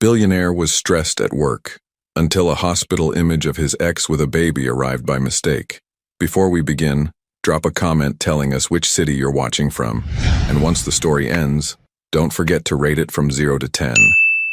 Billionaire was stressed at work, until a hospital image of his ex with a baby arrived by mistake. Before we begin, drop a comment telling us which city you're watching from, and once the story ends, don't forget to rate it from 0 to 10.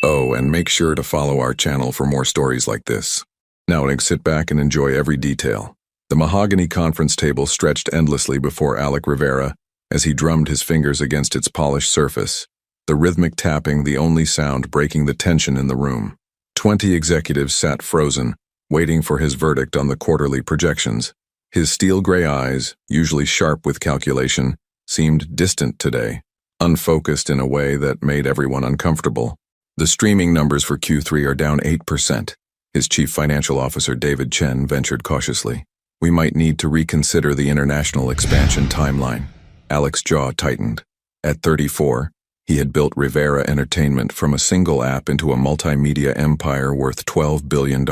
Oh, and make sure to follow our channel for more stories like this. Now sit back and enjoy every detail. The mahogany conference table stretched endlessly before Alec Rivera as he drummed his fingers against its polished surface, the rhythmic tapping the only sound breaking the tension in the room. 20 executives sat frozen, waiting for his verdict on the quarterly projections. His steel-gray eyes, usually sharp with calculation, seemed distant today, unfocused in a way that made everyone uncomfortable. The streaming numbers for Q3 are down 8%. His chief financial officer David Chen ventured cautiously. We might need to reconsider the international expansion timeline. Alec's jaw tightened. At 34, he had built Rivera Entertainment from a single app into a multimedia empire worth $12 billion.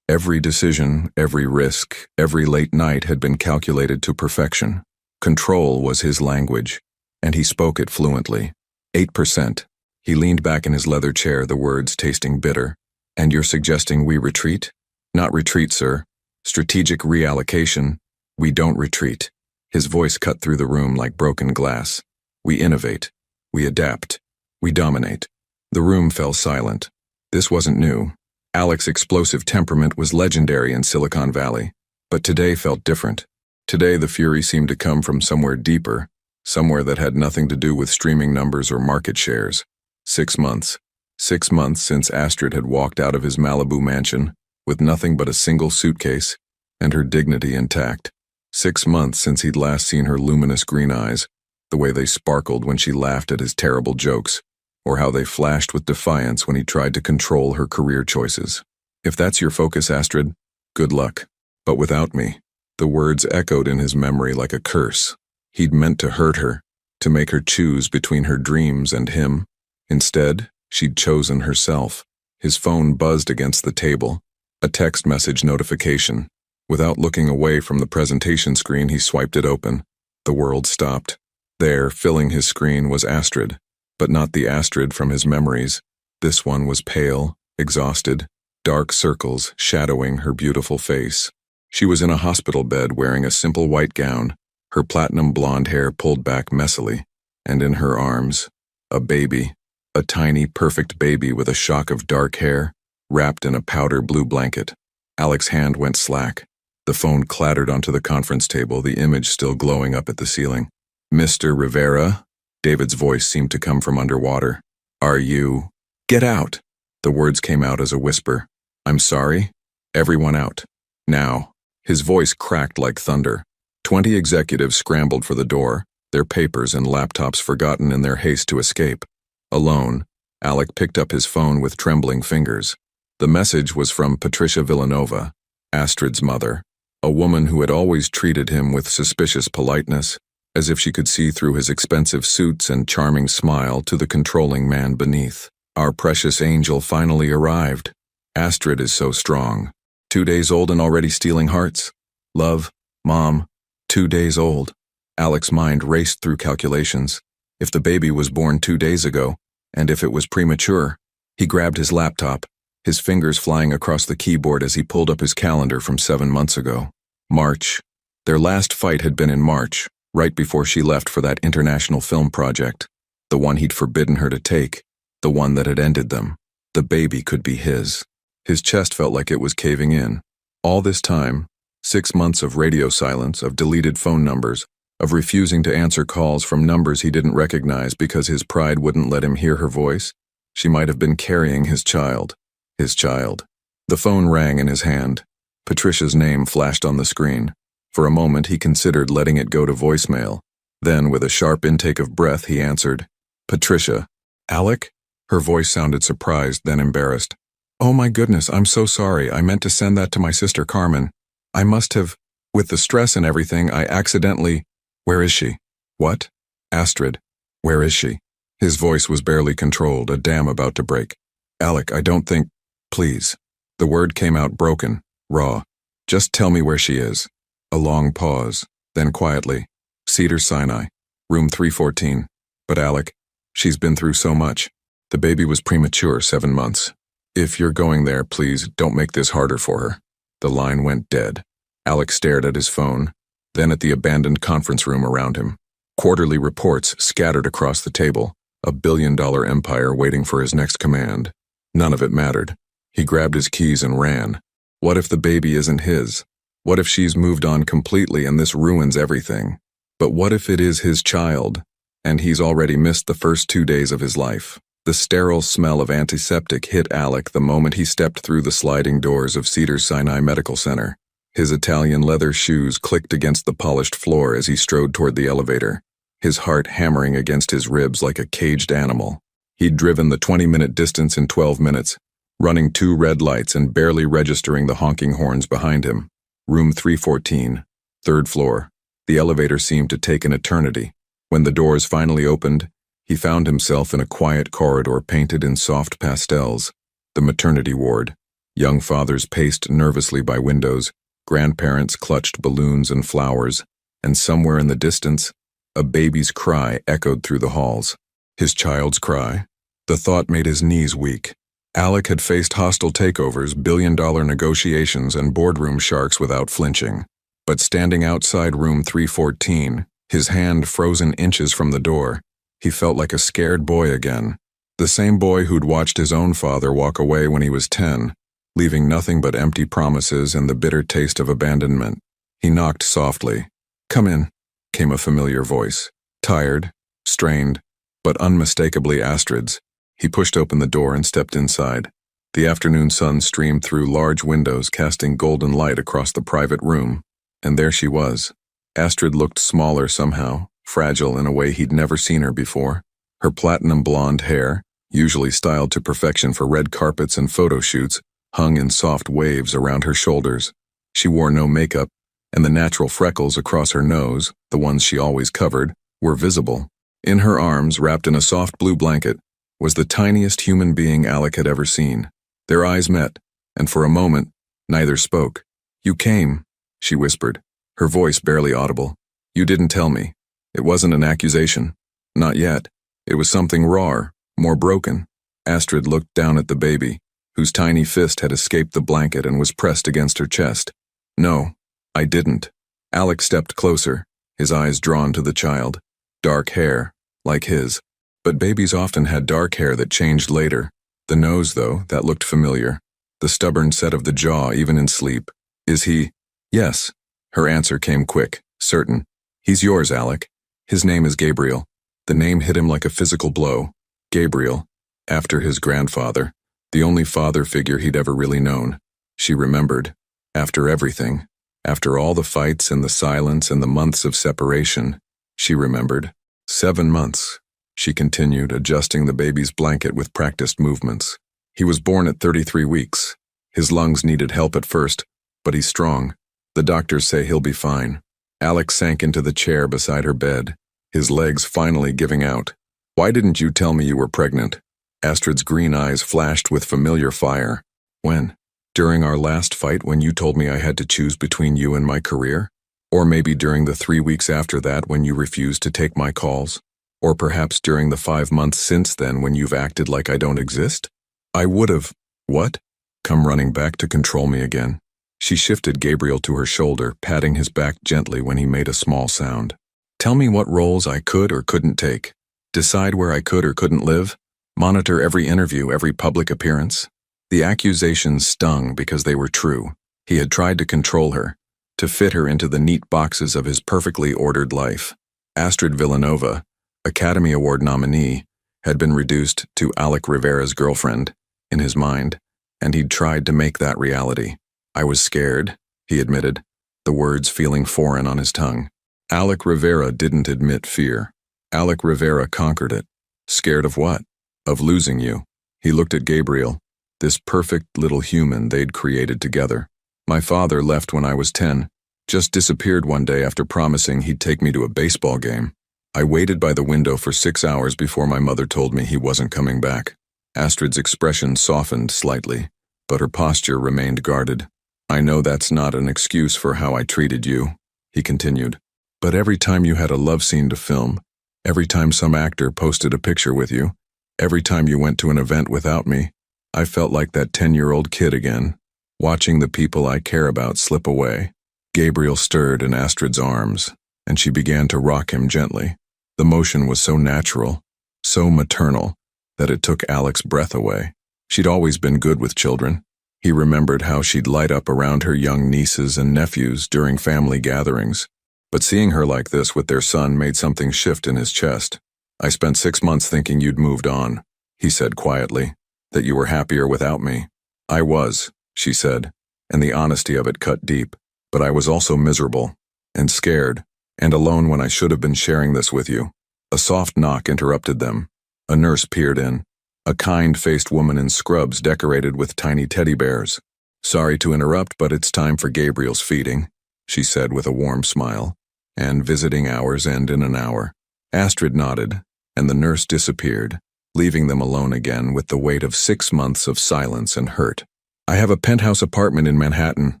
Every decision, every risk, every late night had been calculated to perfection. Control was his language, and he spoke it fluently. 8%. He leaned back in his leather chair, the words tasting bitter. And you're suggesting we retreat? Not retreat, sir. Strategic reallocation. We don't retreat. His voice cut through the room like broken glass. We innovate. We adapt. We dominate. The room fell silent. This wasn't new. Alec's explosive temperament was legendary in Silicon Valley. But today felt different. Today the fury seemed to come from somewhere deeper, somewhere that had nothing to do with streaming numbers or market shares. 6 months. 6 months since Astrid had walked out of his Malibu mansion with nothing but a single suitcase and her dignity intact. 6 months since he'd last seen her luminous green eyes, the way they sparkled when she laughed at his terrible jokes, or how they flashed with defiance when he tried to control her career choices. If that's your focus, Astrid, good luck. But without me. The words echoed in his memory like a curse. He'd meant to hurt her, to make her choose between her dreams and him. Instead, she'd chosen herself. His phone buzzed against the table, a text message notification. Without looking away from the presentation screen, he swiped it open. The world stopped. There, filling his screen, was Astrid, but not the Astrid from his memories. This one was pale, exhausted, dark circles shadowing her beautiful face. She was in a hospital bed wearing a simple white gown, her platinum blonde hair pulled back messily, and in her arms, a baby, a tiny, perfect baby with a shock of dark hair, wrapped in a powder blue blanket. Alec's hand went slack. The phone clattered onto the conference table, the image still glowing up at the ceiling. Mr. Rivera? David's voice seemed to come from underwater. Are you? Get out! The words came out as a whisper. I'm sorry? Everyone out. Now. His voice cracked like thunder. 20 executives scrambled for the door, their papers and laptops forgotten in their haste to escape. Alone, Alec picked up his phone with trembling fingers. The message was from Patricia Villanova, Astrid's mother, a woman who had always treated him with suspicious politeness, as if she could see through his expensive suits and charming smile to the controlling man beneath. Our precious angel finally arrived. Astrid is so strong. 2 days old and already stealing hearts. Love, Mom, 2 days old. Alec's mind raced through calculations. If the baby was born 2 days ago, and if it was premature, he grabbed his laptop, his fingers flying across the keyboard as he pulled up his calendar from 7 months ago. March. Their last fight had been in March, right before she left for that international film project, the one he'd forbidden her to take, the one that had ended them. The baby could be his. His chest felt like it was caving in. All this time, 6 months of radio silence, of deleted phone numbers, of refusing to answer calls from numbers he didn't recognize because his pride wouldn't let him hear her voice. She might have been carrying his child. His child. The phone rang in his hand. Patricia's name flashed on the screen. For a moment, he considered letting it go to voicemail. Then, with a sharp intake of breath, he answered. Patricia. Alec? Her voice sounded surprised, then embarrassed. Oh my goodness, I'm so sorry. I meant to send that to my sister Carmen. I must have. With the stress and everything, I accidentally. Where is she? What? Astrid. Where is she? His voice was barely controlled, a dam about to break. Alec, I don't think. Please. The word came out broken, raw. Just tell me where she is. A long pause, then quietly. Cedar Sinai, room 314. But Alec, she's been through so much. The baby was premature, 7 months. If you're going there, please don't make this harder for her. The line went dead. Alex stared at his phone, then at the abandoned conference room around him. Quarterly reports scattered across the table, a billion-dollar empire waiting for his next command. None of it mattered. He grabbed his keys and ran. What if the baby isn't his? What if she's moved on completely and this ruins everything? But what if it is his child, and he's already missed the first 2 days of his life? The sterile smell of antiseptic hit Alec the moment he stepped through the sliding doors of Cedars-Sinai Medical Center. His Italian leather shoes clicked against the polished floor as he strode toward the elevator, his heart hammering against his ribs like a caged animal. He'd driven the 20-minute distance in 12 minutes, running 2 red lights and barely registering the honking horns behind him. Room 314, 3rd floor. The elevator seemed to take an eternity. When the doors finally opened, he found himself in a quiet corridor painted in soft pastels. The maternity ward. Young fathers paced nervously by windows, grandparents clutched balloons and flowers, and somewhere in the distance, a baby's cry echoed through the halls. His child's cry. The thought made his knees weak. Alec had faced hostile takeovers, billion-dollar negotiations, and boardroom sharks without flinching. But standing outside room 314, his hand frozen inches from the door, he felt like a scared boy again. The same boy who'd watched his own father walk away when he was 10, leaving nothing but empty promises and the bitter taste of abandonment. He knocked softly. "Come in," came a familiar voice. Tired, strained, but unmistakably Astrid's. He pushed open the door and stepped inside. The afternoon sun streamed through large windows, casting golden light across the private room. And there she was. Astrid looked smaller somehow, fragile in a way he'd never seen her before. Her platinum blonde hair, usually styled to perfection for red carpets and photo shoots, hung in soft waves around her shoulders. She wore no makeup, and the natural freckles across her nose, the ones she always covered, were visible. In her arms, wrapped in a soft blue blanket, was the tiniest human being Alec had ever seen. Their eyes met, and for a moment, neither spoke. "You came," she whispered, her voice barely audible. "You didn't tell me. It wasn't an accusation. Not yet. It was something rawer, more broken." Astrid looked down at the baby, whose tiny fist had escaped the blanket and was pressed against her chest. "No, I didn't." Alec stepped closer, his eyes drawn to the child. Dark hair, like his. But babies often had dark hair that changed later. The nose, though, that looked familiar. The stubborn set of the jaw, even in sleep. "Is he?" "Yes." Her answer came quick, certain. "He's yours, Alec. His name is Gabriel." The name hit him like a physical blow. Gabriel, after his grandfather, the only father figure he'd ever really known. She remembered. After everything, after all the fights and the silence and the months of separation, she remembered. 7 months. She continued, adjusting the baby's blanket with practiced movements. He was born at 33 weeks. His lungs needed help at first, but he's strong. The doctors say he'll be fine. Alex sank into the chair beside her bed, his legs finally giving out. "Why didn't you tell me you were pregnant?" Astrid's green eyes flashed with familiar fire. "When? During our last fight when you told me I had to choose between you and my career? Or maybe during the 3 weeks after that when you refused to take my calls? Or perhaps during the 5 months since then when you've acted like I don't exist? I would've, what? Come running back to control me again." She shifted Gabriel to her shoulder, patting his back gently when he made a small sound. "Tell me what roles I could or couldn't take. Decide where I could or couldn't live. Monitor every interview, every public appearance." The accusations stung because they were true. He had tried to control her, to fit her into the neat boxes of his perfectly ordered life. Astrid Villanova, Academy Award nominee, had been reduced to Alec Rivera's girlfriend, in his mind, and he'd tried to make that reality. "I was scared," he admitted, the words feeling foreign on his tongue. Alec Rivera didn't admit fear. Alec Rivera conquered it. Scared of what? Of losing you. He looked at Gabriel, this perfect little human they'd created together. "My father left when I was 10, just disappeared one day after promising he'd take me to a baseball game. I waited by the window for 6 hours before my mother told me he wasn't coming back." Astrid's expression softened slightly, but her posture remained guarded. "I know that's not an excuse for how I treated you," he continued. "But every time you had a love scene to film, every time some actor posted a picture with you, Every time you went to an event without me, I felt like that 10-year-old kid again, watching the people I care about slip away. Gabriel stirred in Astrid's arms, and she began to rock him gently. The motion was so natural, so maternal, that it took Alec's breath away. She'd always been good with children. He remembered how she'd light up around her young nieces and nephews during family gatherings. But seeing her like this with their son made something shift in his chest. I spent 6 months thinking you'd moved on, he said quietly, that you were happier without me. I was, she said, and the honesty of it cut deep. But I was also miserable, and scared, and alone when I should have been sharing this with you. A soft knock interrupted them. A nurse peered in, a kind-faced woman in scrubs decorated with tiny teddy bears. Sorry to interrupt, but it's time for Gabriel's feeding, she said with a warm smile, and visiting hours end in an hour. Astrid nodded, and the nurse disappeared, leaving them alone again with the weight of 6 months of silence and hurt. I have a penthouse apartment in Manhattan,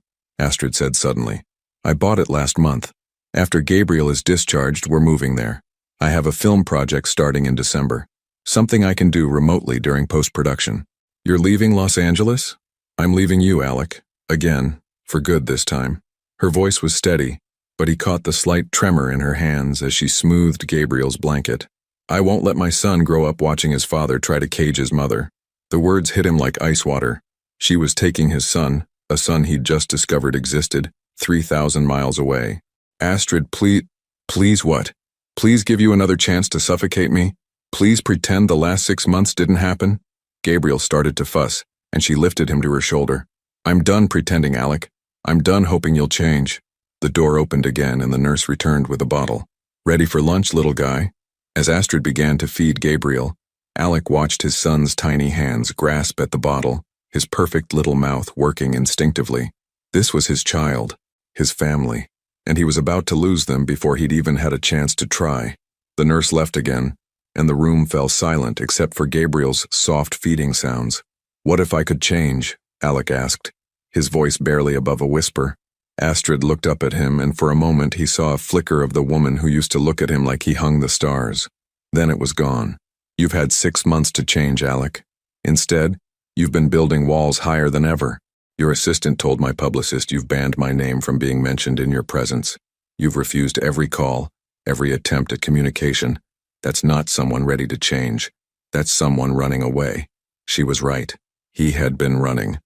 Astrid said suddenly. I bought it last month. After Gabriel is discharged, we're moving there. I have a film project starting in December. Something I can do remotely during post-production. You're leaving Los Angeles? I'm leaving you, Alec. Again, for good this time. Her voice was steady, but he caught the slight tremor in her hands as she smoothed Gabriel's blanket. I won't let my son grow up watching his father try to cage his mother. The words hit him like ice water. She was taking his son, a son he'd just discovered existed, 3,000 miles away. Astrid, please what? Please give you another chance to suffocate me? Please pretend the last 6 months didn't happen? Gabriel started to fuss, and she lifted him to her shoulder. I'm done pretending, Alec. I'm done hoping you'll change. The door opened again, and the nurse returned with a bottle. Ready for lunch, little guy? As Astrid began to feed Gabriel, Alec watched his son's tiny hands grasp at the bottle, his perfect little mouth working instinctively. This was his child, his family, and he was about to lose them before he'd even had a chance to try. The nurse left again, and the room fell silent except for Gabriel's soft feeding sounds. What if I could change? Alec asked, his voice barely above a whisper. Astrid looked up at him, and for a moment he saw a flicker of the woman who used to look at him like he hung the stars. Then it was gone. You've had 6 months to change, Alec. Instead, you've been building walls higher than ever. Your assistant told my publicist you've banned my name from being mentioned in your presence. You've refused every call, every attempt at communication. That's not someone ready to change. That's someone running away. She was right. He had been running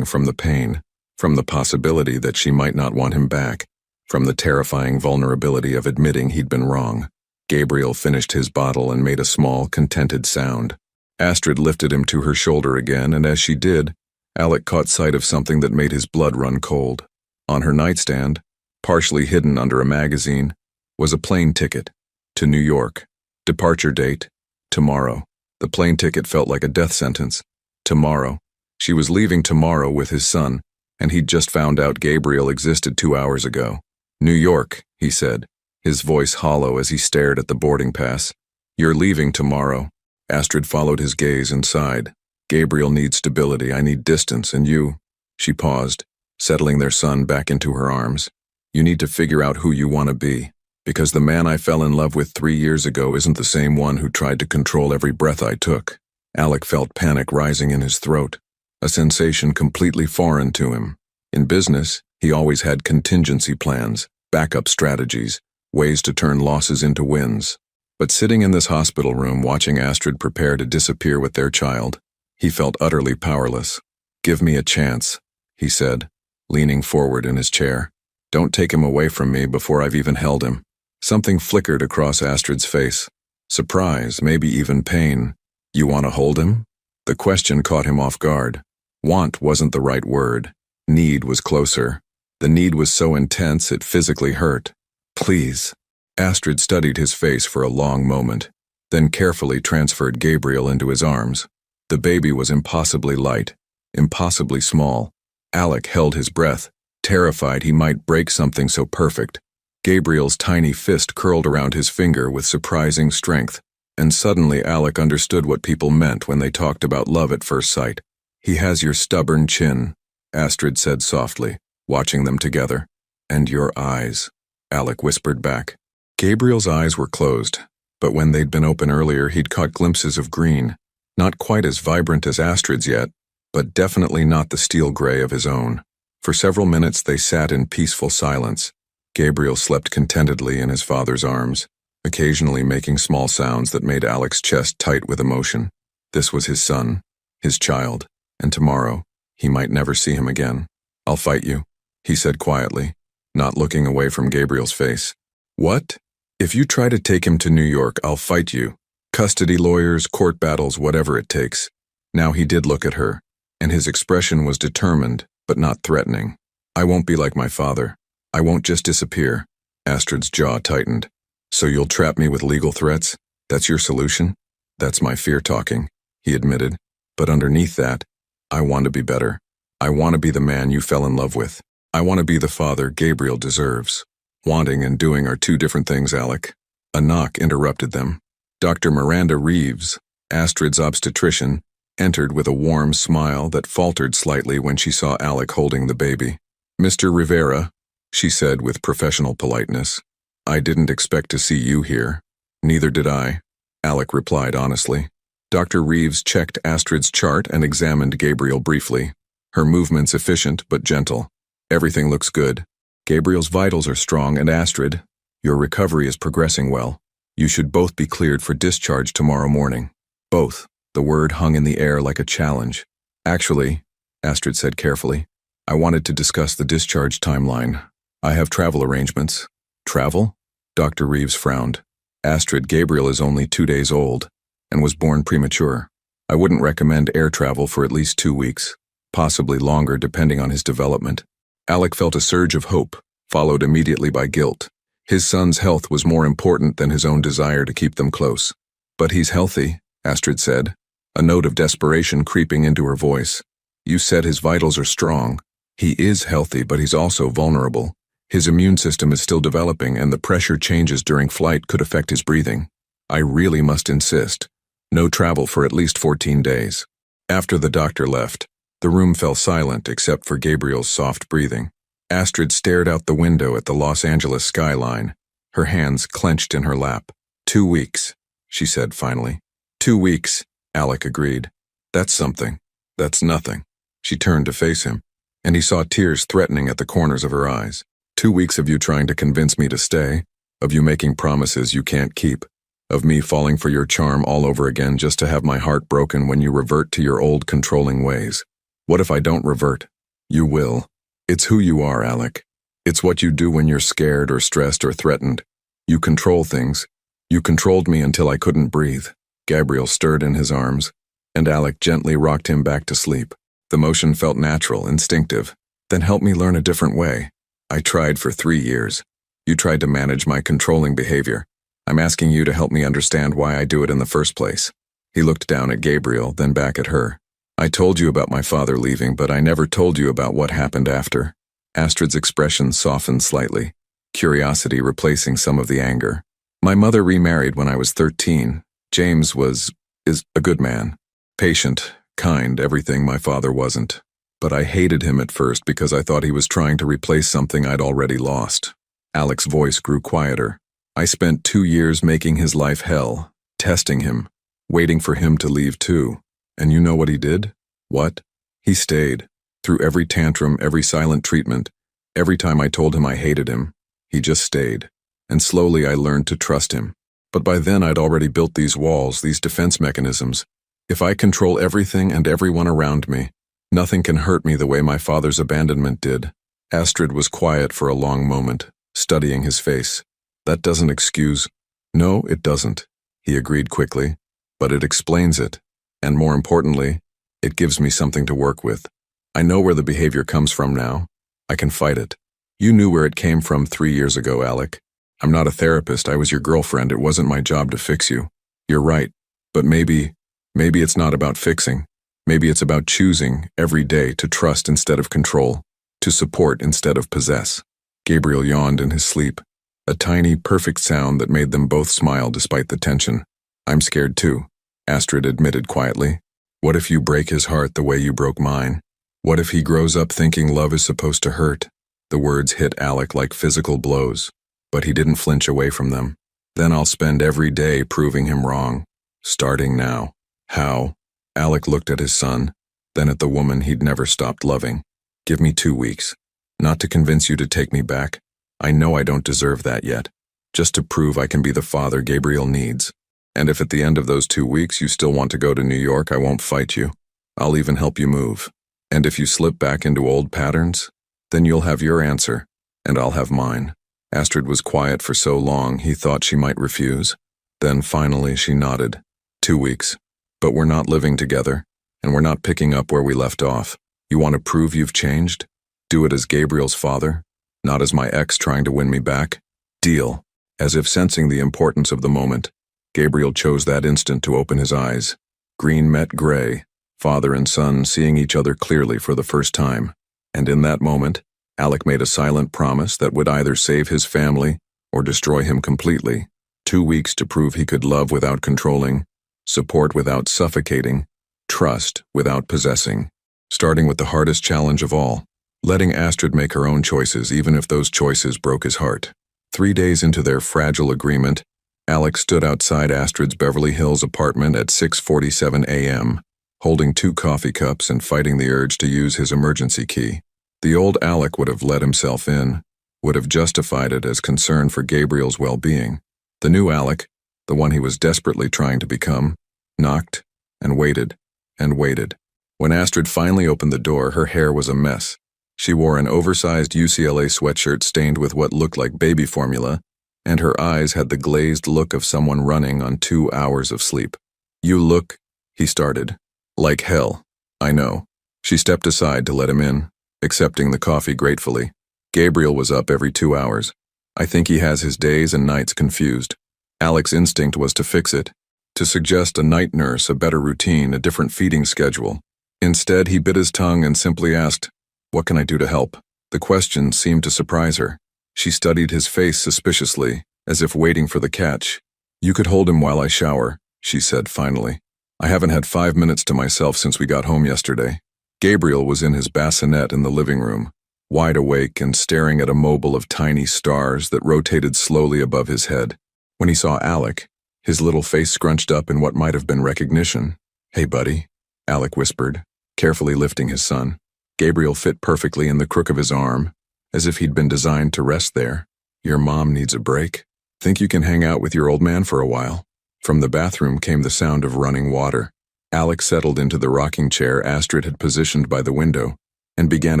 from the pain, from the possibility that she might not want him back, from the terrifying vulnerability of admitting he'd been wrong. Gabriel finished his bottle and made a small, contented sound. Astrid lifted him to her shoulder again, and as she did, Alec caught sight of something that made his blood run cold. On her nightstand, partially hidden under a magazine, was a plane ticket to New York. Departure date, tomorrow. The plane ticket felt like a death sentence. Tomorrow. She was leaving tomorrow with his son, and he'd just found out Gabriel existed 2 hours ago. New York, he said, his voice hollow as he stared at the boarding pass. You're leaving tomorrow. Astrid followed his gaze and sighed. Gabriel needs stability, I need distance, and you. She paused, settling their son back into her arms. You need to figure out who you want to be, because the man I fell in love with 3 years ago isn't the same one who tried to control every breath I took. Alec felt panic rising in his throat, a sensation completely foreign to him. In business, he always had contingency plans, backup strategies, ways to turn losses into wins. But sitting in this hospital room watching Astrid prepare to disappear with their child, he felt utterly powerless. Give me a chance, he said, leaning forward in his chair. Don't take him away from me before I've even held him. Something flickered across Astrid's face. Surprise, maybe even pain. You want to hold him? The question caught him off guard. Want wasn't the right word. Need was closer. The need was so intense it physically hurt. Please. Astrid studied his face for a long moment, then carefully transferred Gabriel into his arms. The baby was impossibly light, impossibly small. Alec held his breath, terrified he might break something so perfect. Gabriel's tiny fist curled around his finger with surprising strength, and suddenly Alec understood what people meant when they talked about love at first sight. He has your stubborn chin, Astrid said softly, watching them together. And your eyes, Alec whispered back. Gabriel's eyes were closed, but when they'd been open earlier he'd caught glimpses of green, not quite as vibrant as Astrid's yet, but definitely not the steel gray of his own. For several minutes they sat in peaceful silence. Gabriel slept contentedly in his father's arms, occasionally making small sounds that made Alec's chest tight with emotion. This was his son, his child, and tomorrow he might never see him again. "I'll fight you," he said quietly, not looking away from Gabriel's face. "What? If you try to take him to New York, I'll fight you. Custody lawyers, court battles, whatever it takes." Now he did look at her, and his expression was determined, but not threatening. "I won't be like my father. I won't just disappear." Astrid's jaw tightened. "So you'll trap me with legal threats? That's your solution?" "That's my fear talking," he admitted. "But underneath that, I want to be better. I want to be the man you fell in love with. I want to be the father Gabriel deserves." Wanting and doing are two different things, Alec. A knock interrupted them. Dr. Miranda Reeves, Astrid's obstetrician, entered with a warm smile that faltered slightly when she saw Alec holding the baby. "Mr. Rivera," she said with professional politeness, "I didn't expect to see you here." "Neither did I," Alec replied honestly. Dr. Reeves checked Astrid's chart and examined Gabriel briefly. Her movements efficient but gentle. "Everything looks good. Gabriel's vitals are strong, and Astrid, your recovery is progressing well. You should both be cleared for discharge tomorrow morning." "Both." The word hung in the air like a challenge. "Actually," Astrid said carefully, "I wanted to discuss the discharge timeline. I have travel arrangements." "Travel?" Dr. Reeves frowned. "Astrid, Gabriel is only 2 days old and was born premature. I wouldn't recommend air travel for at least 2 weeks, possibly longer depending on his development." Alec felt a surge of hope, followed immediately by guilt. His son's health was more important than his own desire to keep them close. "But he's healthy," Astrid said, a note of desperation creeping into her voice. "You said his vitals are strong. He is healthy, but he's also vulnerable. His immune system is still developing, and the pressure changes during flight could affect his breathing. I really must insist. No travel for at least 14 days. After the doctor left, the room fell silent except for Gabriel's soft breathing. Astrid stared out the window at the Los Angeles skyline, her hands clenched in her lap. 2 weeks, she said finally. 2 weeks, Alec agreed. That's something. That's nothing. She turned to face him, and he saw tears threatening at the corners of her eyes. 2 weeks of you trying to convince me to stay, of you making promises you can't keep, of me falling for your charm all over again just to have my heart broken when you revert to your old controlling ways. What if I don't revert? You will. It's who you are, Alec. It's what you do when you're scared or stressed or threatened. You control things. You controlled me until I couldn't breathe. Gabriel stirred in his arms, and Alec gently rocked him back to sleep. The motion felt natural, instinctive. Then help me learn a different way. I tried for 3 years. You tried to manage my controlling behavior. I'm asking you to help me understand why I do it in the first place. He looked down at Gabriel, then back at her. I told you about my father leaving, but I never told you about what happened after. Astrid's expression softened slightly, curiosity replacing some of the anger. My mother remarried when I was 13. James is a good man. Patient, kind, everything my father wasn't. But I hated him at first because I thought he was trying to replace something I'd already lost. Alec's voice grew quieter. I spent 2 years making his life hell, testing him, waiting for him to leave too. And you know what he did? What? He stayed. Through every tantrum, every silent treatment, every time I told him I hated him, he just stayed. And slowly I learned to trust him. But by then I'd already built these walls, these defense mechanisms. If I control everything and everyone around me, nothing can hurt me the way my father's abandonment did. Astrid was quiet for a long moment, studying his face. That doesn't excuse. No, it doesn't, he agreed quickly. But it explains it. And more importantly, it gives me something to work with. I know where the behavior comes from now. I can fight it. You knew where it came from 3 years ago, Alec. I'm not a therapist. I was your girlfriend. It wasn't my job to fix you. You're right. But maybe it's not about fixing. Maybe it's about choosing every day to trust instead of control, to support instead of possess. Gabriel yawned in his sleep, a tiny, perfect sound that made them both smile despite the tension. I'm scared too, Astrid admitted quietly. What if you break his heart the way you broke mine? What if he grows up thinking love is supposed to hurt? The words hit Alec like physical blows, but he didn't flinch away from them. Then I'll spend every day proving him wrong. Starting now. How? Alec looked at his son, then at the woman he'd never stopped loving. Give me 2 weeks. Not to convince you to take me back. I know I don't deserve that yet. Just to prove I can be the father Gabriel needs. And if at the end of those 2 weeks you still want to go to New York, I won't fight you. I'll even help you move. And if you slip back into old patterns, then you'll have your answer, and I'll have mine. Astrid was quiet for so long he thought she might refuse. Then finally she nodded. 2 weeks. But we're not living together, and we're not picking up where we left off. You want to prove you've changed? Do it as Gabriel's father, not as my ex trying to win me back. Deal. As if sensing the importance of the moment, Gabriel chose that instant to open his eyes. Green met gray, father and son seeing each other clearly for the first time. And in that moment, Alec made a silent promise that would either save his family or destroy him completely. 2 weeks to prove he could love without controlling, support without suffocating, trust without possessing. Starting with the hardest challenge of all, letting Astrid make her own choices even if those choices broke his heart. 3 days into their fragile agreement, Alec stood outside Astrid's Beverly Hills apartment at 6:47 a.m., holding 2 coffee cups and fighting the urge to use his emergency key. The old Alec would have let himself in, would have justified it as concern for Gabriel's well-being. The new Alec, the one he was desperately trying to become, knocked and waited and waited. When Astrid finally opened the door, her hair was a mess. She wore an oversized UCLA sweatshirt stained with what looked like baby formula, and her eyes had the glazed look of someone running on 2 hours of sleep. You look, he started. Like hell. I know. She stepped aside to let him in, accepting the coffee gratefully. Gabriel was up every 2 hours. I think he has his days and nights confused. Alec's instinct was to fix it, to suggest a night nurse, a better routine, a different feeding schedule. Instead, he bit his tongue and simply asked, "What can I do to help?" The question seemed to surprise her. She studied his face suspiciously, as if waiting for the catch. "You could hold him while I shower," she said finally. "I haven't had 5 minutes to myself since we got home yesterday." Gabriel was in his bassinet in the living room, wide awake and staring at a mobile of tiny stars that rotated slowly above his head. When he saw Alec, his little face scrunched up in what might have been recognition. "Hey, buddy," Alec whispered, carefully lifting his son. Gabriel fit perfectly in the crook of his arm, as if he'd been designed to rest there. "Your mom needs a break. Think you can hang out with your old man for a while?" From the bathroom came the sound of running water. Alec settled into the rocking chair Astrid had positioned by the window and began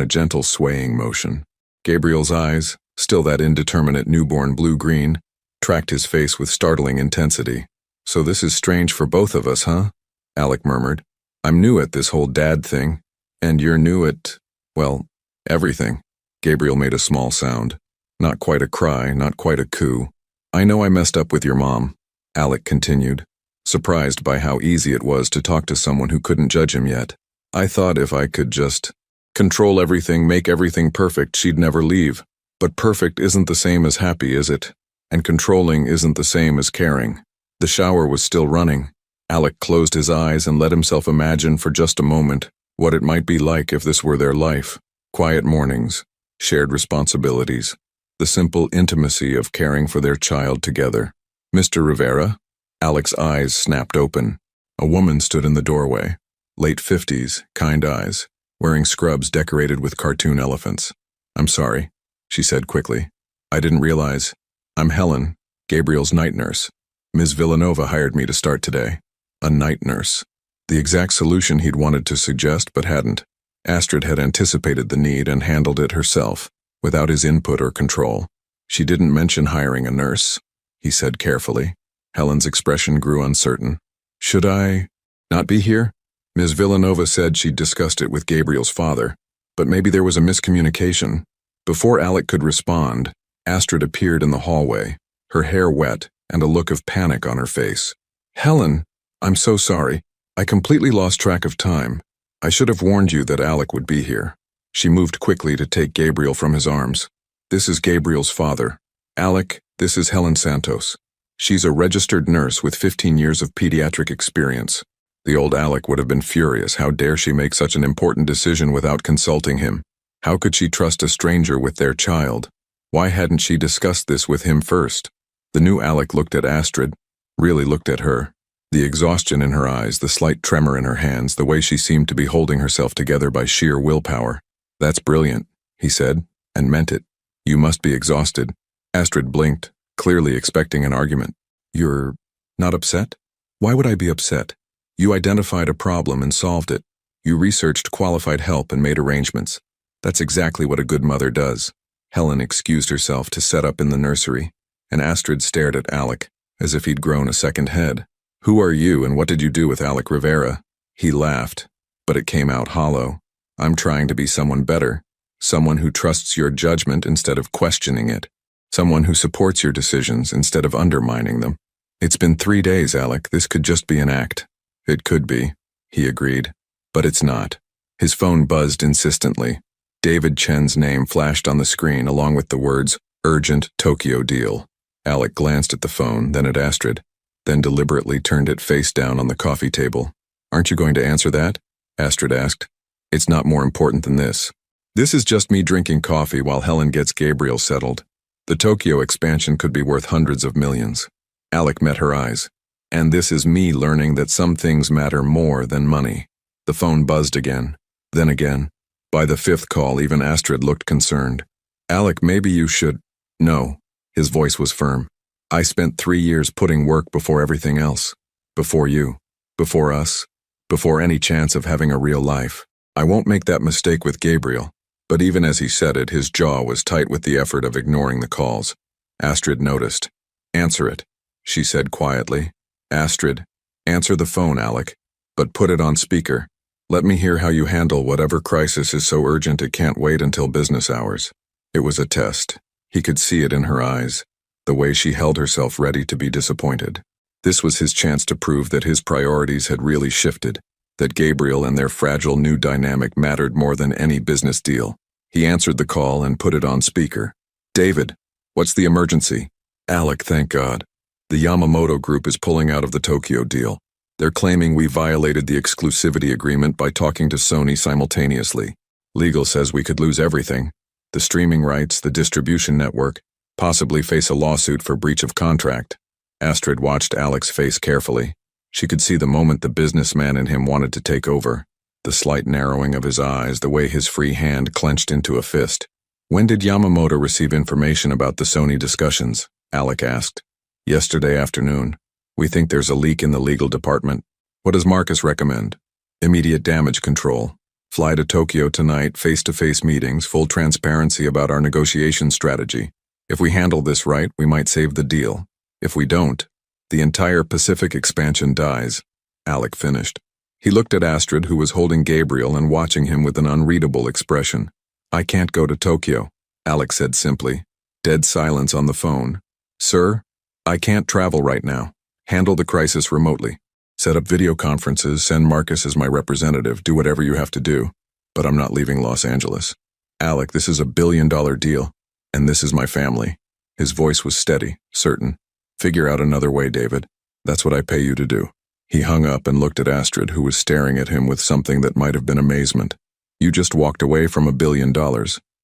a gentle swaying motion. Gabriel's eyes, still that indeterminate newborn blue-green, tracked his face with startling intensity. "So this is strange for both of us, huh?" Alec murmured. "I'm new at this whole dad thing, and you're new at, well, everything." Gabriel made a small sound. Not quite a cry, not quite a coo. "I know I messed up with your mom," Alec continued, surprised by how easy it was to talk to someone who couldn't judge him yet. "I thought if I could just control everything, make everything perfect, she'd never leave. But perfect isn't the same as happy, is it? And controlling isn't the same as caring." The shower was still running. Alec closed his eyes and let himself imagine for just a moment what it might be like if this were their life. Quiet mornings, shared responsibilities, the simple intimacy of caring for their child together. "Mr. Rivera?" Alec's eyes snapped open. A woman stood in the doorway, late 50s, kind eyes, wearing scrubs decorated with cartoon elephants. "I'm sorry," she said quickly. "I didn't realize. I'm Helen, Gabriel's night nurse. Ms. Villanova hired me to start today." A night nurse. The exact solution he'd wanted to suggest but hadn't. Astrid had anticipated the need and handled it herself, without his input or control. "She didn't mention hiring a nurse," he said carefully. Helen's expression grew uncertain. "Should I not be here?" Ms. Villanova said she'd discussed it with Gabriel's father, but maybe there was a miscommunication. Before Alec could respond, Astrid appeared in the hallway, her hair wet and a look of panic on her face. "Helen, I'm so sorry. I completely lost track of time. I should have warned you that Alec would be here." She moved quickly to take Gabriel from his arms. "This is Gabriel's father. Alec, this is Helen Santos. She's a registered nurse with 15 years of pediatric experience." The old Alec would have been furious. How dare she make such an important decision without consulting him? How could she trust a stranger with their child? Why hadn't she discussed this with him first? The new Alec looked at Astrid, really looked at her. The exhaustion in her eyes, the slight tremor in her hands, the way she seemed to be holding herself together by sheer willpower. "That's brilliant," he said, and meant it. "You must be exhausted." Astrid blinked, clearly expecting an argument. "You're not upset?" "Why would I be upset? You identified a problem and solved it. You researched qualified help and made arrangements. That's exactly what a good mother does." Helen excused herself to set up in the nursery, and Astrid stared at Alec, as if he'd grown a second head. "Who are you and what did you do with Alec Rivera?" He laughed, but it came out hollow. "I'm trying to be someone better, someone who trusts your judgment instead of questioning it, someone who supports your decisions instead of undermining them." "It's been 3 days, Alec. This could just be an act." "It could be," he agreed, "but it's not." His phone buzzed insistently. David Chen's name flashed on the screen along with the words, "Urgent Tokyo deal." Alec glanced at the phone, then at Astrid, then deliberately turned it face down on the coffee table. "Aren't you going to answer that?" Astrid asked. "It's not more important than this. This is just me drinking coffee while Helen gets Gabriel settled. The Tokyo expansion could be worth hundreds of millions." Alec met her eyes. "And this is me learning that some things matter more than money." The phone buzzed again, then again. By the 5th call, even Astrid looked concerned. "Alec, maybe you should—" "No." His voice was firm. "I spent 3 years putting work before everything else. Before you. Before us. Before any chance of having a real life. I won't make that mistake with Gabriel." But even as he said it, his jaw was tight with the effort of ignoring the calls. Astrid noticed. "Answer it," she said quietly. "Astrid, answer the phone, Alec, but put it on speaker. Let me hear how you handle whatever crisis is so urgent it can't wait until business hours." It was a test. He could see it in her eyes, the way she held herself ready to be disappointed. This was his chance to prove that his priorities had really shifted, that Gabriel and their fragile new dynamic mattered more than any business deal. He answered the call and put it on speaker. "David, what's the emergency?" "Alec, thank God. The Yamamoto Group is pulling out of the Tokyo deal. They're claiming we violated the exclusivity agreement by talking to Sony simultaneously. Legal says we could lose everything. The streaming rights, the distribution network, possibly face a lawsuit for breach of contract." Astrid watched Alec's face carefully. She could see the moment the businessman in him wanted to take over. The slight narrowing of his eyes, the way his free hand clenched into a fist. "When did Yamamoto receive information about the Sony discussions?" Alec asked. "Yesterday afternoon. We think there's a leak in the legal department. What does Marcus recommend?" "Immediate damage control. Fly to Tokyo tonight, face-to-face meetings, full transparency about our negotiation strategy. If we handle this right, we might save the deal. If we don't, the entire Pacific expansion dies," Alec finished. He looked at Astrid, who was holding Gabriel and watching him with an unreadable expression. "I can't go to Tokyo," Alec said simply. Dead silence on the phone. "Sir, I can't travel right now. Handle the crisis remotely. Set up video conferences, send Marcus as my representative, do whatever you have to do. But I'm not leaving Los Angeles. Alec, this is a $1 billion deal, and this is my family." His voice was steady, certain. "Figure out another way, David. That's what I pay you to do." He hung up and looked at Astrid, who was staring at him with something that might have been amazement. "You just walked away from $1 billion,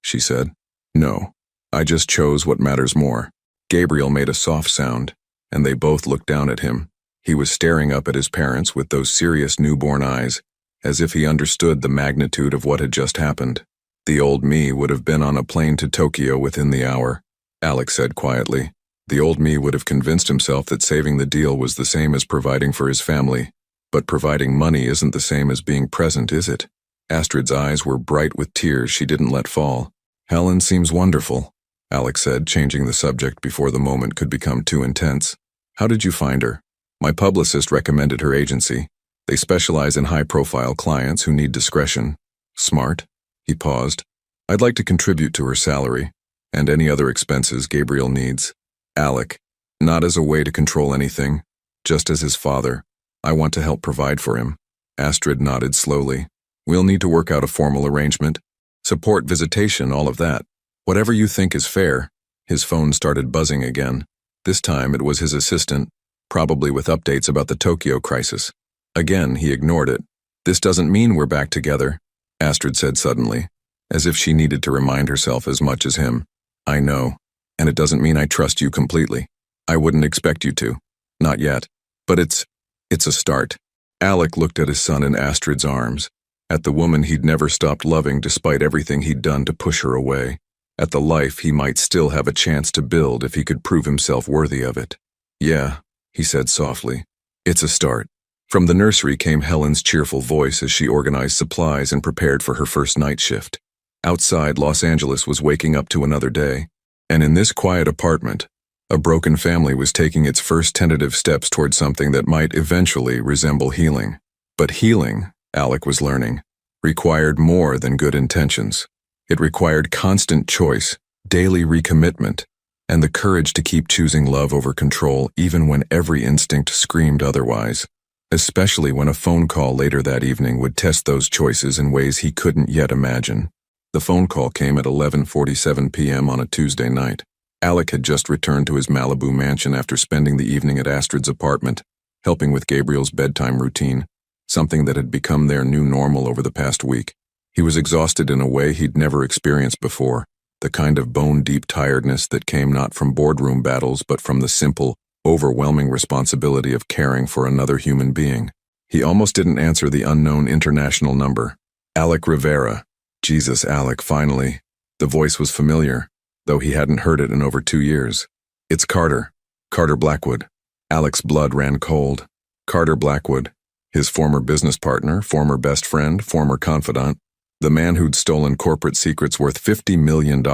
she said. "No, I just chose what matters more." Gabriel made a soft sound, and they both looked down at him. He was staring up at his parents with those serious newborn eyes, as if he understood the magnitude of what had just happened. "The old me would have been on a plane to Tokyo within the hour," Alec said quietly. "The old me would have convinced himself that saving the deal was the same as providing for his family. But providing money isn't the same as being present, is it?" Astrid's eyes were bright with tears she didn't let fall. "Helen seems wonderful," Alec said, changing the subject before the moment could become too intense. "How did you find her?" "My publicist recommended her agency. They specialize in high-profile clients who need discretion." "Smart." He paused. "I'd like to contribute to her salary, and any other expenses Gabriel needs." "Alec, not as a way to control anything, just as his father. I want to help provide for him." Astrid nodded slowly. "We'll need to work out a formal arrangement. Support, visitation, all of that. Whatever you think is fair." His phone started buzzing again. This time it was his assistant, probably with updates about the Tokyo crisis. Again, he ignored it. "This doesn't mean we're back together," Astrid said suddenly, as if she needed to remind herself as much as him. "I know, and it doesn't mean I trust you completely." I wouldn't expect you to. Not yet. But it's a start. Alec looked at his son in Astrid's arms, at the woman he'd never stopped loving despite everything he'd done to push her away, at the life he might still have a chance to build if he could prove himself worthy of it. Yeah, he said softly. It's a start. From the nursery came Helen's cheerful voice as she organized supplies and prepared for her first night shift. Outside, Los Angeles was waking up to another day, and in this quiet apartment, a broken family was taking its first tentative steps toward something that might eventually resemble healing. But healing, Alec was learning, required more than good intentions. It required constant choice, daily recommitment, and the courage to keep choosing love over control even when every instinct screamed otherwise, especially when a phone call later that evening would test those choices in ways he couldn't yet imagine. The phone call came at 11:47 p.m. on a Tuesday night. Alec had just returned to his Malibu mansion after spending the evening at Astrid's apartment, helping with Gabriel's bedtime routine, something that had become their new normal over the past week. He was exhausted in a way he'd never experienced before, the kind of bone-deep tiredness that came not from boardroom battles but from the simple, overwhelming responsibility of caring for another human being. He almost didn't answer the unknown international number. Alec Rivera. Jesus, Alec, finally. The voice was familiar, though he hadn't heard it in over 2 years. It's Carter. Carter Blackwood. Alec's blood ran cold. Carter Blackwood, his former business partner, former best friend, former confidant, the man who'd stolen corporate secrets worth $50 million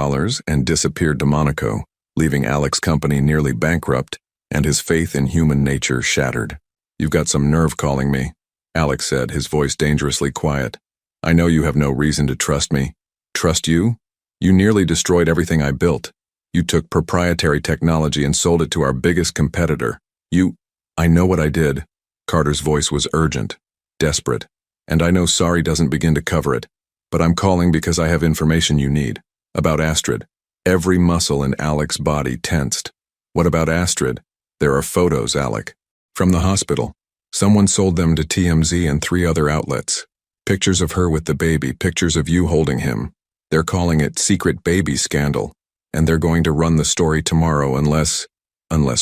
and disappeared to Monaco, leaving Alec's company nearly bankrupt and his faith in human nature shattered. You've got some nerve calling me, Alec said, his voice dangerously quiet. I know you have no reason to trust me. Trust you? You nearly destroyed everything I built. You took proprietary technology and sold it to our biggest competitor. I know what I did. Carter's voice was urgent, desperate, and I know sorry doesn't begin to cover it, but I'm calling because I have information you need. About Astrid. Every muscle in Alec's body tensed. What about Astrid? There are photos, Alec. From the hospital. Someone sold them to TMZ and 3 other outlets. Pictures of her with the baby, pictures of you holding him. They're calling it Secret Baby Scandal, and they're going to run the story tomorrow unless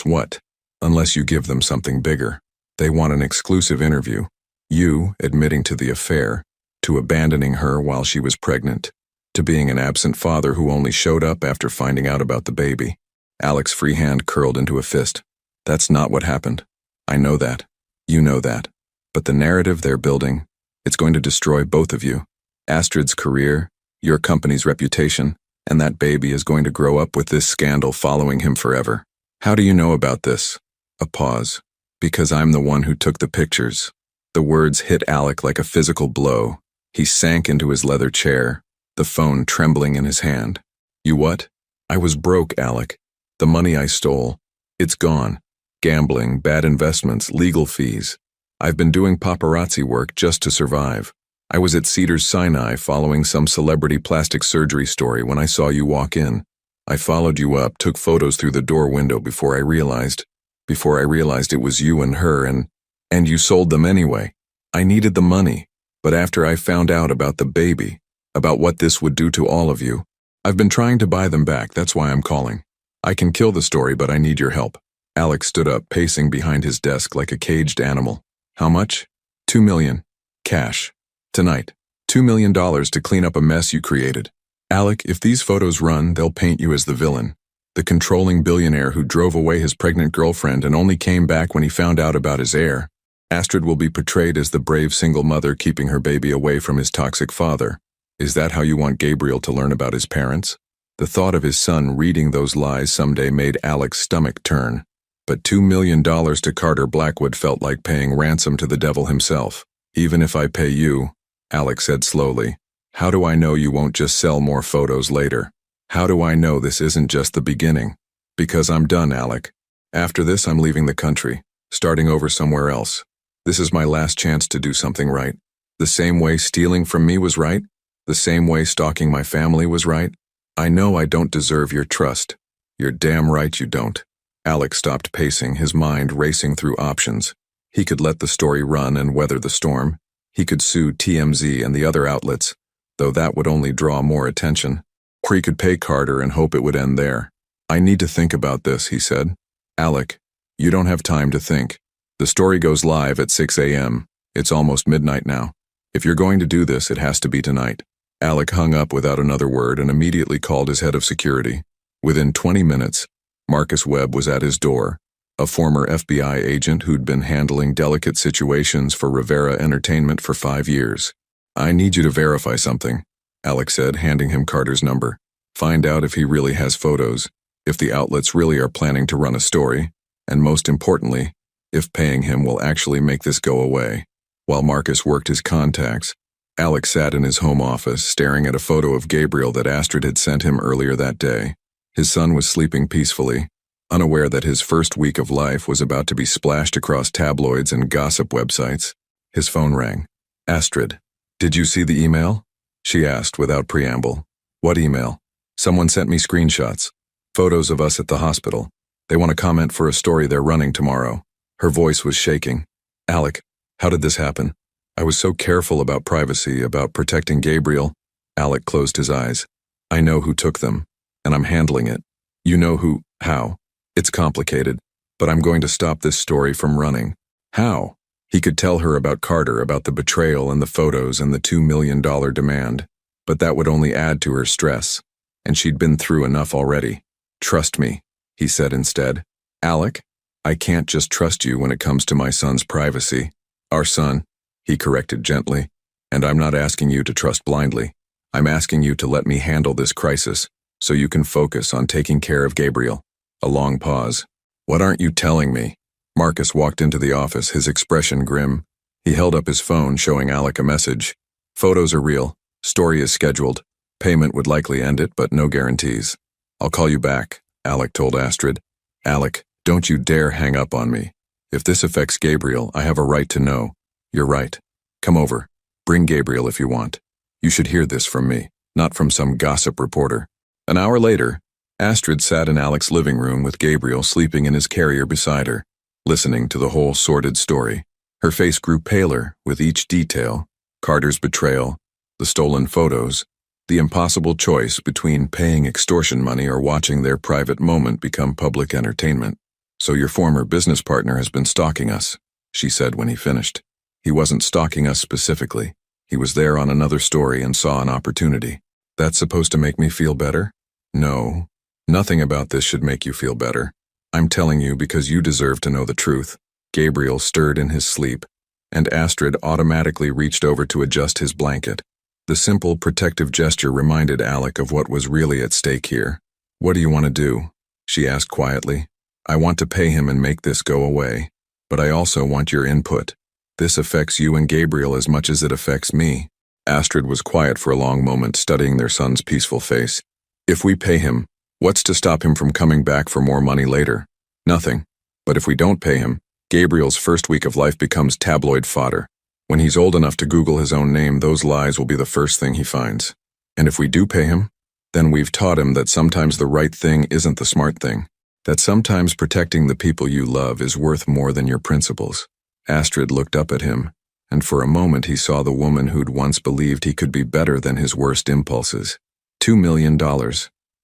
what? Unless you give them something bigger. They want an exclusive interview. You admitting to the affair, to abandoning her while she was pregnant, to being an absent father who only showed up after finding out about the baby. Alec's free hand curled into a fist. That's not what happened. I know that. You know that. But the narrative they're building, it's going to destroy both of you. Astrid's career, your company's reputation, and that baby is going to grow up with this scandal following him forever. How do you know about this? A pause. Because I'm the one who took the pictures. The words hit Alec like a physical blow. He sank into his leather chair, the phone trembling in his hand. You what? I was broke, Alec. The money I stole, it's gone. Gambling, bad investments, legal fees. I've been doing paparazzi work just to survive. I was at Cedars-Sinai following some celebrity plastic surgery story when I saw you walk in. I followed you up, took photos through the door window before I realized it was you and her, and you sold them anyway. I needed the money, but after I found out about the baby, about what this would do to all of you, I've been trying to buy them back. That's why I'm calling. I can kill the story, but I need your help. Alec stood up, pacing behind his desk like a caged animal. How much? $2 million. Cash. Tonight. $2 million to clean up a mess you created. Alec, if these photos run, they'll paint you as the villain. The controlling billionaire who drove away his pregnant girlfriend and only came back when he found out about his heir. Astrid will be portrayed as the brave single mother keeping her baby away from his toxic father. Is that how you want Gabriel to learn about his parents? The thought of his son reading those lies someday made Alec's stomach turn. But $2 million to Carter Blackwood felt like paying ransom to the devil himself. Even if I pay you, Alec said slowly, how do I know you won't just sell more photos later? How do I know this isn't just the beginning? Because I'm done, Alec. After this, I'm leaving the country, starting over somewhere else. This is my last chance to do something right. The same way stealing from me was right, the same way stalking my family was right. I know I don't deserve your trust. You're damn right you don't. Alec stopped pacing, his mind racing through options. He could let the story run and weather the storm. He could sue TMZ and the other outlets, though that would only draw more attention. Or he could pay Carter and hope it would end there. I need to think about this, he said. Alec, you don't have time to think. The story goes live at 6 a.m. It's almost midnight now. If you're going to do this, it has to be tonight. Alec hung up without another word and immediately called his head of security. Within 20 minutes, Marcus Webb was at his door, a former FBI agent who'd been handling delicate situations for Rivera Entertainment for 5 years. I need you to verify something, Alec said, handing him Carter's number. Find out if he really has photos, if the outlets really are planning to run a story, and most importantly, if paying him will actually make this go away. While Marcus worked his contacts, Alec sat in his home office staring at a photo of Gabriel that Astrid had sent him earlier that day. His son was sleeping peacefully, unaware that his first week of life was about to be splashed across tabloids and gossip websites. His phone rang. Astrid, did you see the email? She asked without preamble. What email? Someone sent me screenshots. Photos of us at the hospital. They want to comment for a story they're running tomorrow. Her voice was shaking. Alec, how did this happen? I was so careful about privacy, about protecting Gabriel. Alec closed his eyes. I know who took them, and I'm handling it. You know who, how. It's complicated, but I'm going to stop this story from running. How? He could tell her about Carter, about the betrayal and the photos and the $2 million demand, but that would only add to her stress, and she'd been through enough already. Trust me, he said instead. Alec, I can't just trust you when it comes to my son's privacy. Our son, he corrected gently, and I'm not asking you to trust blindly. I'm asking you to let me handle this crisis so you can focus on taking care of Gabriel. A long pause. What aren't you telling me? Marcus walked into the office, his expression grim. He held up his phone, showing Alec a message. Photos are real. Story is scheduled. Payment would likely end it, but no guarantees. I'll call you back, Alec told Astrid. Alec, don't you dare hang up on me. If this affects Gabriel, I have a right to know. You're right. Come over. Bring Gabriel if you want. You should hear this from me, not from some gossip reporter. An hour later, Astrid sat in Alec's living room with Gabriel sleeping in his carrier beside her, listening to the whole sordid story. Her face grew paler with each detail: Carter's betrayal, the stolen photos, the impossible choice between paying extortion money or watching their private moment become public entertainment. So your former business partner has been stalking us, she said when he finished. He wasn't stalking us specifically. He was there on another story and saw an opportunity. That's supposed to make me feel better? No. Nothing about this should make you feel better. I'm telling you because you deserve to know the truth. Gabriel stirred in his sleep, and Astrid automatically reached over to adjust his blanket. The simple protective gesture reminded Alec of what was really at stake here. What do you want to do? She asked quietly. I want to pay him and make this go away, but I also want your input. This affects you and Gabriel as much as it affects me. Astrid was quiet for a long moment, studying their son's peaceful face. If we pay him, what's to stop him from coming back for more money later? Nothing. But if we don't pay him, Gabriel's first week of life becomes tabloid fodder. When he's old enough to Google his own name, those lies will be the first thing he finds. And if we do pay him, then we've taught him that sometimes the right thing isn't the smart thing. That sometimes protecting the people you love is worth more than your principles. Astrid looked up at him, and for a moment he saw the woman who'd once believed he could be better than his worst impulses. $2 million,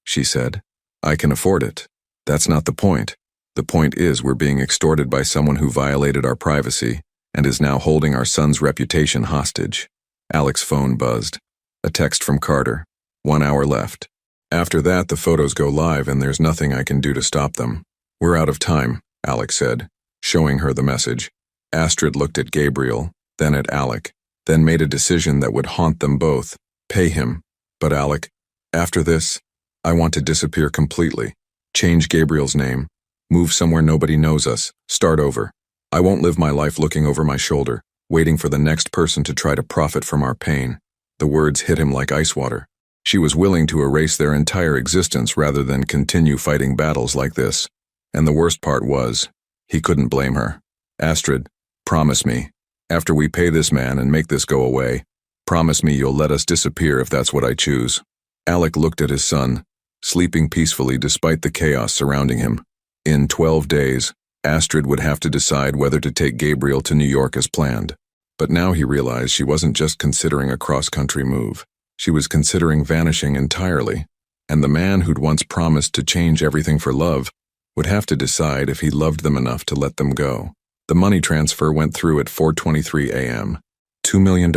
she said. I can afford it. That's not the point. The point is we're being extorted by someone who violated our privacy and is now holding our son's reputation hostage. Alec's phone buzzed. A text from Carter. 1 hour left. After that, the photos go live and there's nothing I can do to stop them. We're out of time, Alec said, showing her the message. Astrid looked at Gabriel, then at Alec, then made a decision that would haunt them both. Pay him. But Alec, after this, I want to disappear completely. Change Gabriel's name. Move somewhere nobody knows us. Start over. I won't live my life looking over my shoulder, waiting for the next person to try to profit from our pain. The words hit him like ice water. She was willing to erase their entire existence rather than continue fighting battles like this. And the worst part was, he couldn't blame her. Astrid, promise me, after we pay this man and make this go away, promise me you'll let us disappear if that's what I choose. Alec looked at his son, sleeping peacefully despite the chaos surrounding him. In 12 days, Astrid would have to decide whether to take Gabriel to New York as planned. But now he realized she wasn't just considering a cross-country move. She was considering vanishing entirely. And the man who'd once promised to change everything for love would have to decide if he loved them enough to let them go. The money transfer went through at 4:23 a.m. $2 million,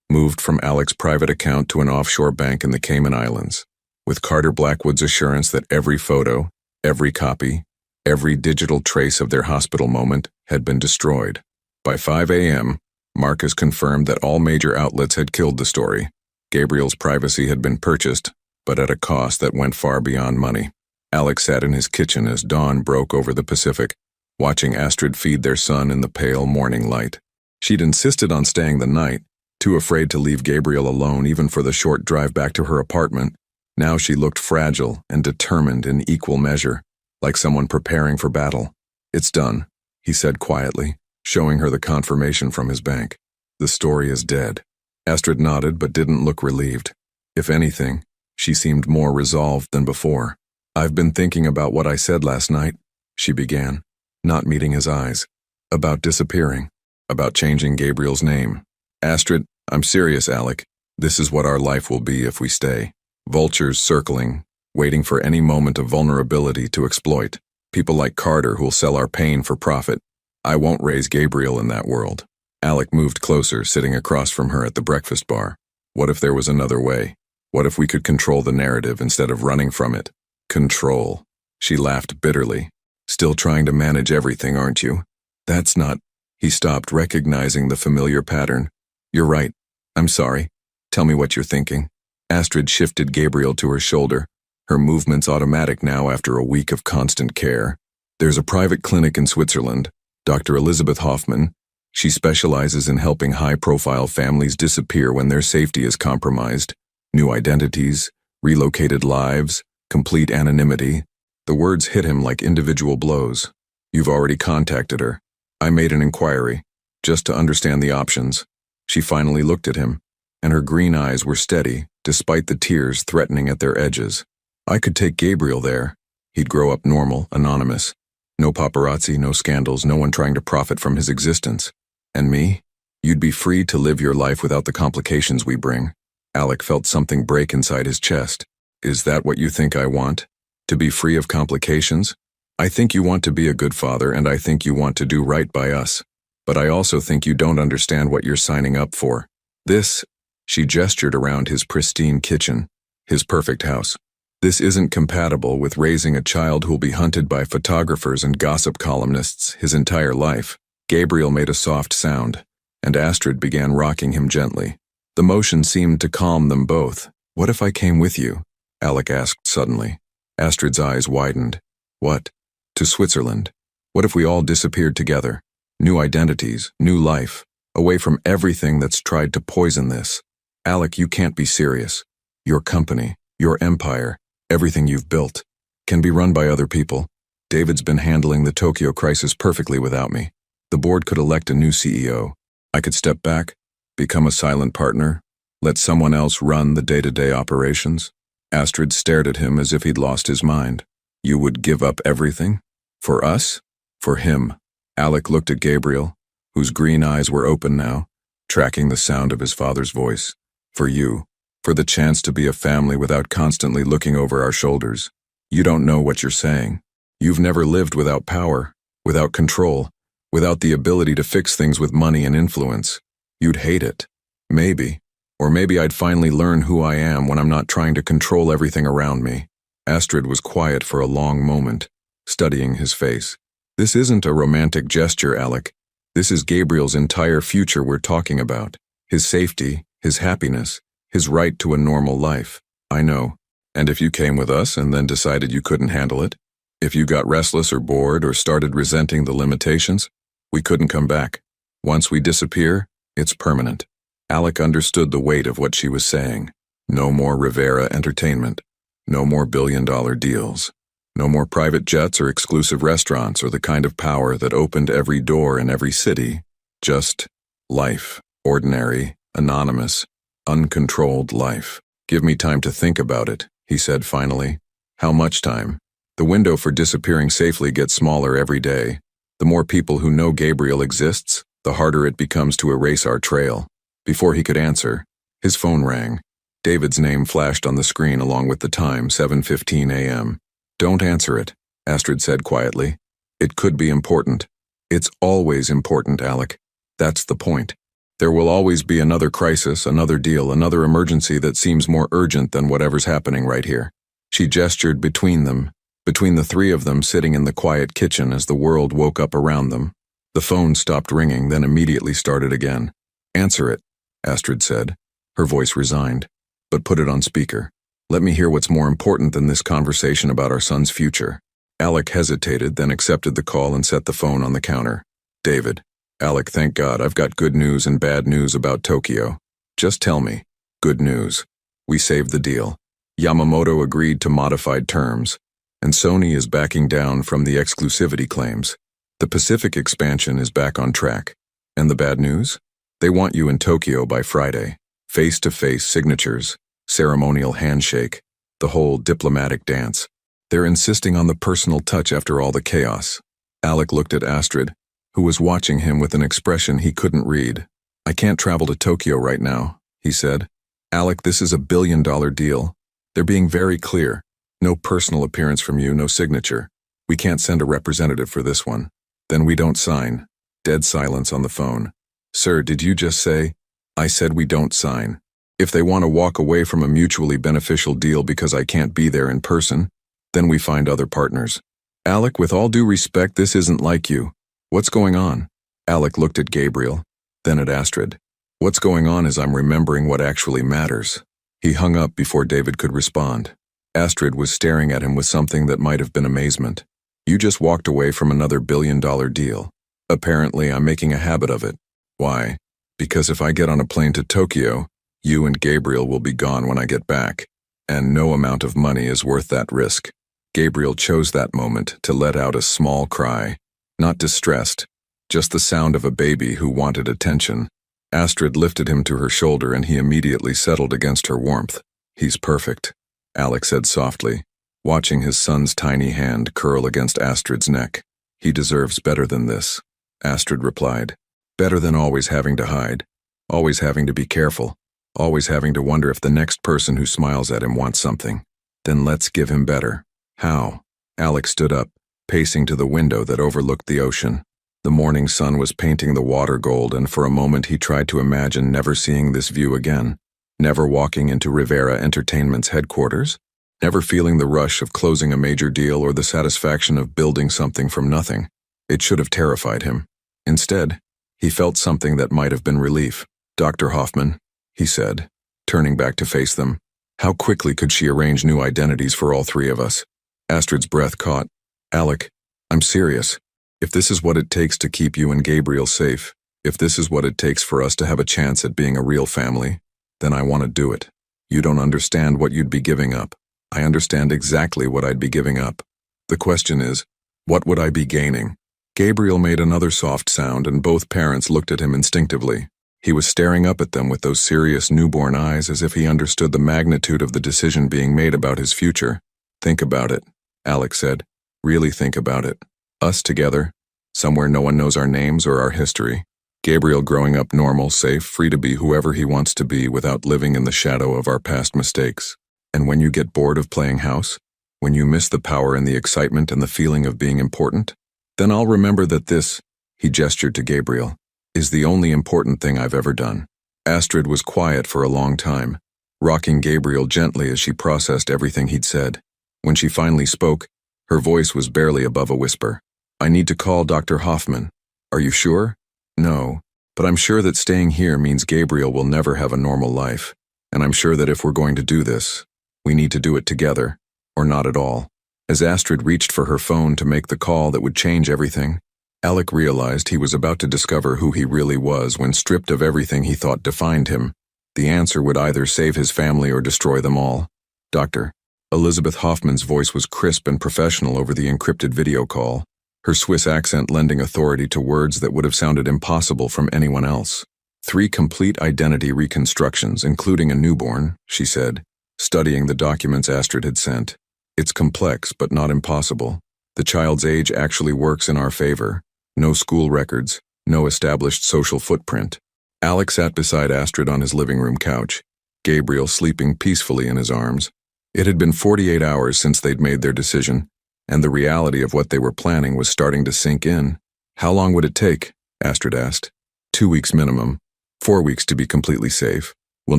moved from Alec's private account to an offshore bank in the Cayman Islands, with Carter Blackwood's assurance that every photo, every copy, every digital trace of their hospital moment had been destroyed. By 5 a.m., Marcus confirmed that all major outlets had killed the story. Gabriel's privacy had been purchased, but at a cost that went far beyond money. Alec sat in his kitchen as dawn broke over the Pacific, watching Astrid feed their son in the pale morning light. She'd insisted on staying the night, too afraid to leave Gabriel alone even for the short drive back to her apartment. Now she looked fragile and determined in equal measure, like someone preparing for battle. "It's done," he said quietly, showing her the confirmation from his bank. "The story is dead." Astrid nodded but didn't look relieved. If anything, she seemed more resolved than before. "I've been thinking about what I said last night," she began, not meeting his eyes. "About disappearing. About changing Gabriel's name. Astrid, I'm serious, Alec. This is what our life will be if we stay. Vultures circling, waiting for any moment of vulnerability to exploit. People like Carter who'll sell our pain for profit. I won't raise Gabriel in that world." Alec moved closer, sitting across from her at the breakfast bar. What if there was another way? What if we could control the narrative instead of running from it? Control. She laughed bitterly. "Still trying to manage everything, aren't you?" "That's not—" He stopped, recognizing the familiar pattern. "You're right. I'm sorry. Tell me what you're thinking." Astrid shifted Gabriel to her shoulder, her movements automatic now after a week of constant care. "There's a private clinic in Switzerland, Dr. Elizabeth Hoffman. She specializes in helping high-profile families disappear when their safety is compromised. New identities, relocated lives, complete anonymity." The words hit him like individual blows. "You've already contacted her." "I made an inquiry, just to understand the options." She finally looked at him, and her green eyes were steady, despite the tears threatening at their edges. "I could take Gabriel there. He'd grow up normal, anonymous. No paparazzi, no scandals, no one trying to profit from his existence. And me? You'd be free to live your life without the complications we bring." Alec felt something break inside his chest. "Is that what you think I want? To be free of complications? I think you want to be a good father, and I think you want to do right by us. But I also think you don't understand what you're signing up for. This," she gestured around his pristine kitchen, his perfect house. "This isn't compatible with raising a child who'll be hunted by photographers and gossip columnists his entire life." Gabriel made a soft sound, and Astrid began rocking him gently. The motion seemed to calm them both. "What if I came with you?" Alec asked suddenly. Astrid's eyes widened. "What?" "To Switzerland. What if we all disappeared together? New identities, new life, away from everything that's tried to poison this." "Alec, you can't be serious. Your company, your empire, everything you've built, can be run by other people. David's been handling the Tokyo crisis perfectly without me. The board could elect a new CEO. I could step back, become a silent partner, let someone else run the day-to-day operations." Astrid stared at him as if he'd lost his mind. "You would give up everything? For us? For him?" Alec looked at Gabriel, whose green eyes were open now, tracking the sound of his father's voice. "For you. For the chance to be a family without constantly looking over our shoulders. You don't know what you're saying. You've never lived without power, without control, without the ability to fix things with money and influence. You'd hate it. Maybe. Or maybe I'd finally learn who I am when I'm not trying to control everything around me." Astrid was quiet for a long moment, studying his face. "This isn't a romantic gesture, Alec. This is Gabriel's entire future we're talking about. His safety, his happiness, his right to a normal life. I know. And if you came with us and then decided you couldn't handle it, if you got restless or bored or started resenting the limitations, we couldn't come back. Once we disappear, it's permanent." Alec understood the weight of what she was saying. No more Rivera entertainment. No more billion-dollar deals. No more private jets or exclusive restaurants or the kind of power that opened every door in every city. Just life. Ordinary, anonymous, uncontrolled life. "Give me time to think about it," he said finally. "How much time?" "The window for disappearing safely gets smaller every day. The more people who know Gabriel exists, the harder it becomes to erase our trail." Before he could answer, his phone rang. David's name flashed on the screen along with the time, 7:15 a.m. "Don't answer it," Astrid said quietly. It could be important. It's always important, Alec. That's the point. There will always be another crisis, another deal, another emergency that seems more urgent than whatever's happening right here. She gestured between them, between the three of them sitting in the quiet kitchen as the world woke up around them. The phone stopped ringing, then immediately started again. Answer it, Astrid said, her voice resigned. But put it on speaker. Let me hear what's more important than this conversation about our son's future. Alec hesitated, then accepted the call and set the phone on the counter. David. Alec, thank God, I've got good news and bad news about Tokyo. Just tell me. Good news. We saved the deal. Yamamoto agreed to modified terms, and Sony is backing down from the exclusivity claims. The Pacific expansion is back on track. And the bad news? They want you in Tokyo by Friday. Face-to-face signatures, ceremonial handshake, the whole diplomatic dance. They're insisting on the personal touch after all the chaos. Alec looked at Astrid, who was watching him with an expression he couldn't read. I can't travel to Tokyo right now, he said. Alec, this is a billion-dollar deal. They're being very clear. No personal appearance from you, no signature. We can't send a representative for this one. Then we don't sign. Dead silence on the phone. Sir, did you just say? I said we don't sign. If they want to walk away from a mutually beneficial deal because I can't be there in person, then we find other partners. Alec, with all due respect, this isn't like you. What's going on? Alec looked at Gabriel, then at Astrid. What's going on is I'm remembering what actually matters. He hung up before David could respond. Astrid was staring at him with something that might have been amazement. You just walked away from another billion-dollar deal. Apparently, I'm making a habit of it. Why? Because if I get on a plane to Tokyo, you and Gabriel will be gone when I get back, and no amount of money is worth that risk. Gabriel chose that moment to let out a small cry. Not distressed, just the sound of a baby who wanted attention. Astrid lifted him to her shoulder and he immediately settled against her warmth. He's perfect, Alec said softly, watching his son's tiny hand curl against Astrid's neck. He deserves better than this, Astrid replied. Better than always having to hide, always having to be careful, always having to wonder if the next person who smiles at him wants something. Then let's give him better. How? Alec stood up, pacing to the window that overlooked the ocean. The morning sun was painting the water gold, and for a moment he tried to imagine never seeing this view again, never walking into Rivera Entertainment's headquarters, never feeling the rush of closing a major deal or the satisfaction of building something from nothing. It should have terrified him. Instead, he felt something that might have been relief. Dr. Hoffman, he said, turning back to face them. How quickly could she arrange new identities for all three of us? Astrid's breath caught. Alec, I'm serious. If this is what it takes to keep you and Gabriel safe, if this is what it takes for us to have a chance at being a real family, then I want to do it. You don't understand what you'd be giving up. I understand exactly what I'd be giving up. The question is, what would I be gaining? Gabriel made another soft sound and both parents looked at him instinctively. He was staring up at them with those serious newborn eyes as if he understood the magnitude of the decision being made about his future. Think about it, Alec said. Really think about it. Us together, somewhere no one knows our names or our history. Gabriel growing up normal, safe, free to be whoever he wants to be without living in the shadow of our past mistakes. And when you get bored of playing house, when you miss the power and the excitement and the feeling of being important, then I'll remember that this, he gestured to Gabriel, is the only important thing I've ever done. Astrid was quiet for a long time, rocking Gabriel gently as she processed everything he'd said. When she finally spoke, her voice was barely above a whisper. I need to call Dr. Hoffman. Are you sure? No, but I'm sure that staying here means Gabriel will never have a normal life. And I'm sure that if we're going to do this, we need to do it together, or not at all. As Astrid reached for her phone to make the call that would change everything, Alec realized he was about to discover who he really was when stripped of everything he thought defined him. The answer would either save his family or destroy them all. Dr. Elizabeth Hoffman's voice was crisp and professional over the encrypted video call, her Swiss accent lending authority to words that would have sounded impossible from anyone else. 3 complete identity reconstructions, including a newborn, she said, studying the documents Astrid had sent. It's complex, but not impossible. The child's age actually works in our favor. No school records, no established social footprint. Alec sat beside Astrid on his living room couch, Gabriel sleeping peacefully in his arms. It had been 48 hours since they'd made their decision, and the reality of what they were planning was starting to sink in. How long would it take? Astrid asked. 2 weeks minimum. 4 weeks to be completely safe. We'll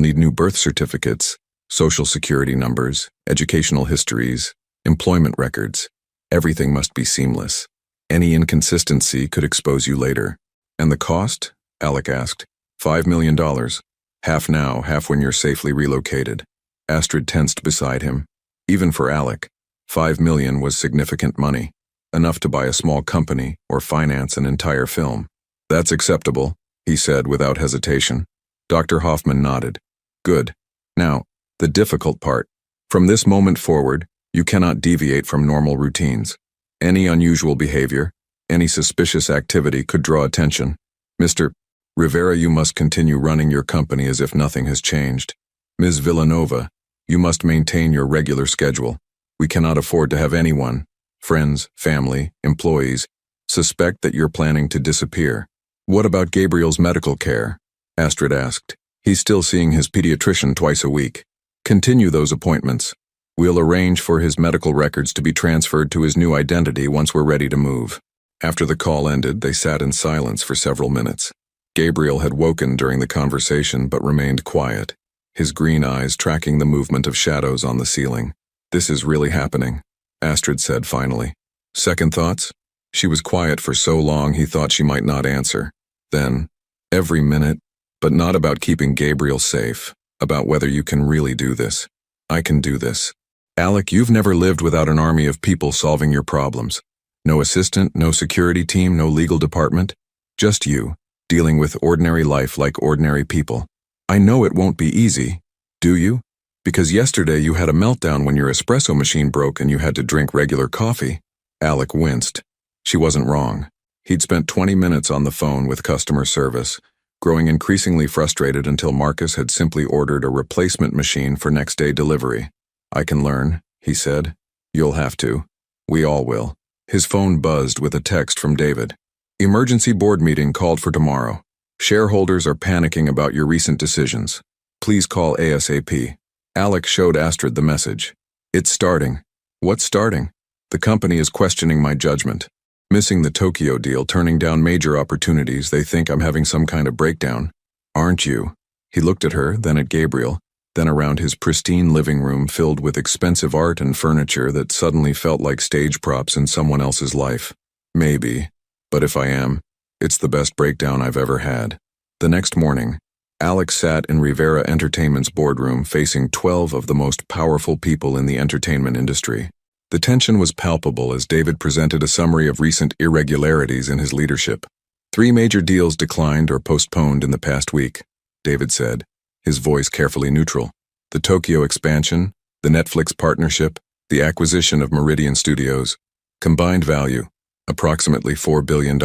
need new birth certificates, social security numbers, educational histories, employment records. Everything must be seamless. Any inconsistency could expose you later. And the cost? Alec asked. $5 million. Half now, half when you're safely relocated. Astrid tensed beside him. Even for Alec, $5 million was significant money, enough to buy a small company or finance an entire film. That's acceptable, he said without hesitation. Dr. Hoffman nodded. Good. Now, the difficult part. From this moment forward, you cannot deviate from normal routines. Any unusual behavior, any suspicious activity could draw attention. Mr. Rivera, you must continue running your company as if nothing has changed. Ms. Villanova, you must maintain your regular schedule. We cannot afford to have anyone, friends, family, employees, suspect that you're planning to disappear. What about Gabriel's medical care? Astrid asked. He's still seeing his pediatrician twice a week. Continue those appointments. We'll arrange for his medical records to be transferred to his new identity once we're ready to move. After the call ended, they sat in silence for several minutes. Gabriel had woken during the conversation but remained quiet, his green eyes tracking the movement of shadows on the ceiling. This is really happening, Astrid said finally. Second thoughts? She was quiet for so long he thought she might not answer. Then, every minute, but not about keeping Gabriel safe, about whether you can really do this. I can do this. Alec, you've never lived without an army of people solving your problems. No assistant, no security team, no legal department. Just you, dealing with ordinary life like ordinary people. I know it won't be easy, do you? Because yesterday you had a meltdown when your espresso machine broke and you had to drink regular coffee. Alec winced. She wasn't wrong. He'd spent 20 minutes on the phone with customer service, growing increasingly frustrated until Marcus had simply ordered a replacement machine for next-day delivery. I can learn, he said. You'll have to. We all will. His phone buzzed with a text from David. Emergency board meeting called for tomorrow. Shareholders are panicking about your recent decisions. Please call ASAP. Alec showed Astrid the message. It's starting. What's starting? The company is questioning my judgment. Missing the Tokyo deal, turning down major opportunities, they think I'm having some kind of breakdown. Aren't you? He looked at her, then at Gabriel, then around his pristine living room filled with expensive art and furniture that suddenly felt like stage props in someone else's life. Maybe. But if I am, it's the best breakdown I've ever had. The next morning, Alex sat in Rivera Entertainment's boardroom facing 12 of the most powerful people in the entertainment industry. The tension was palpable as David presented a summary of recent irregularities in his leadership. 3 major deals declined or postponed in the past week, David said, his voice carefully neutral. The Tokyo expansion, the Netflix partnership, the acquisition of Meridian Studios. Combined value, approximately $4 billion.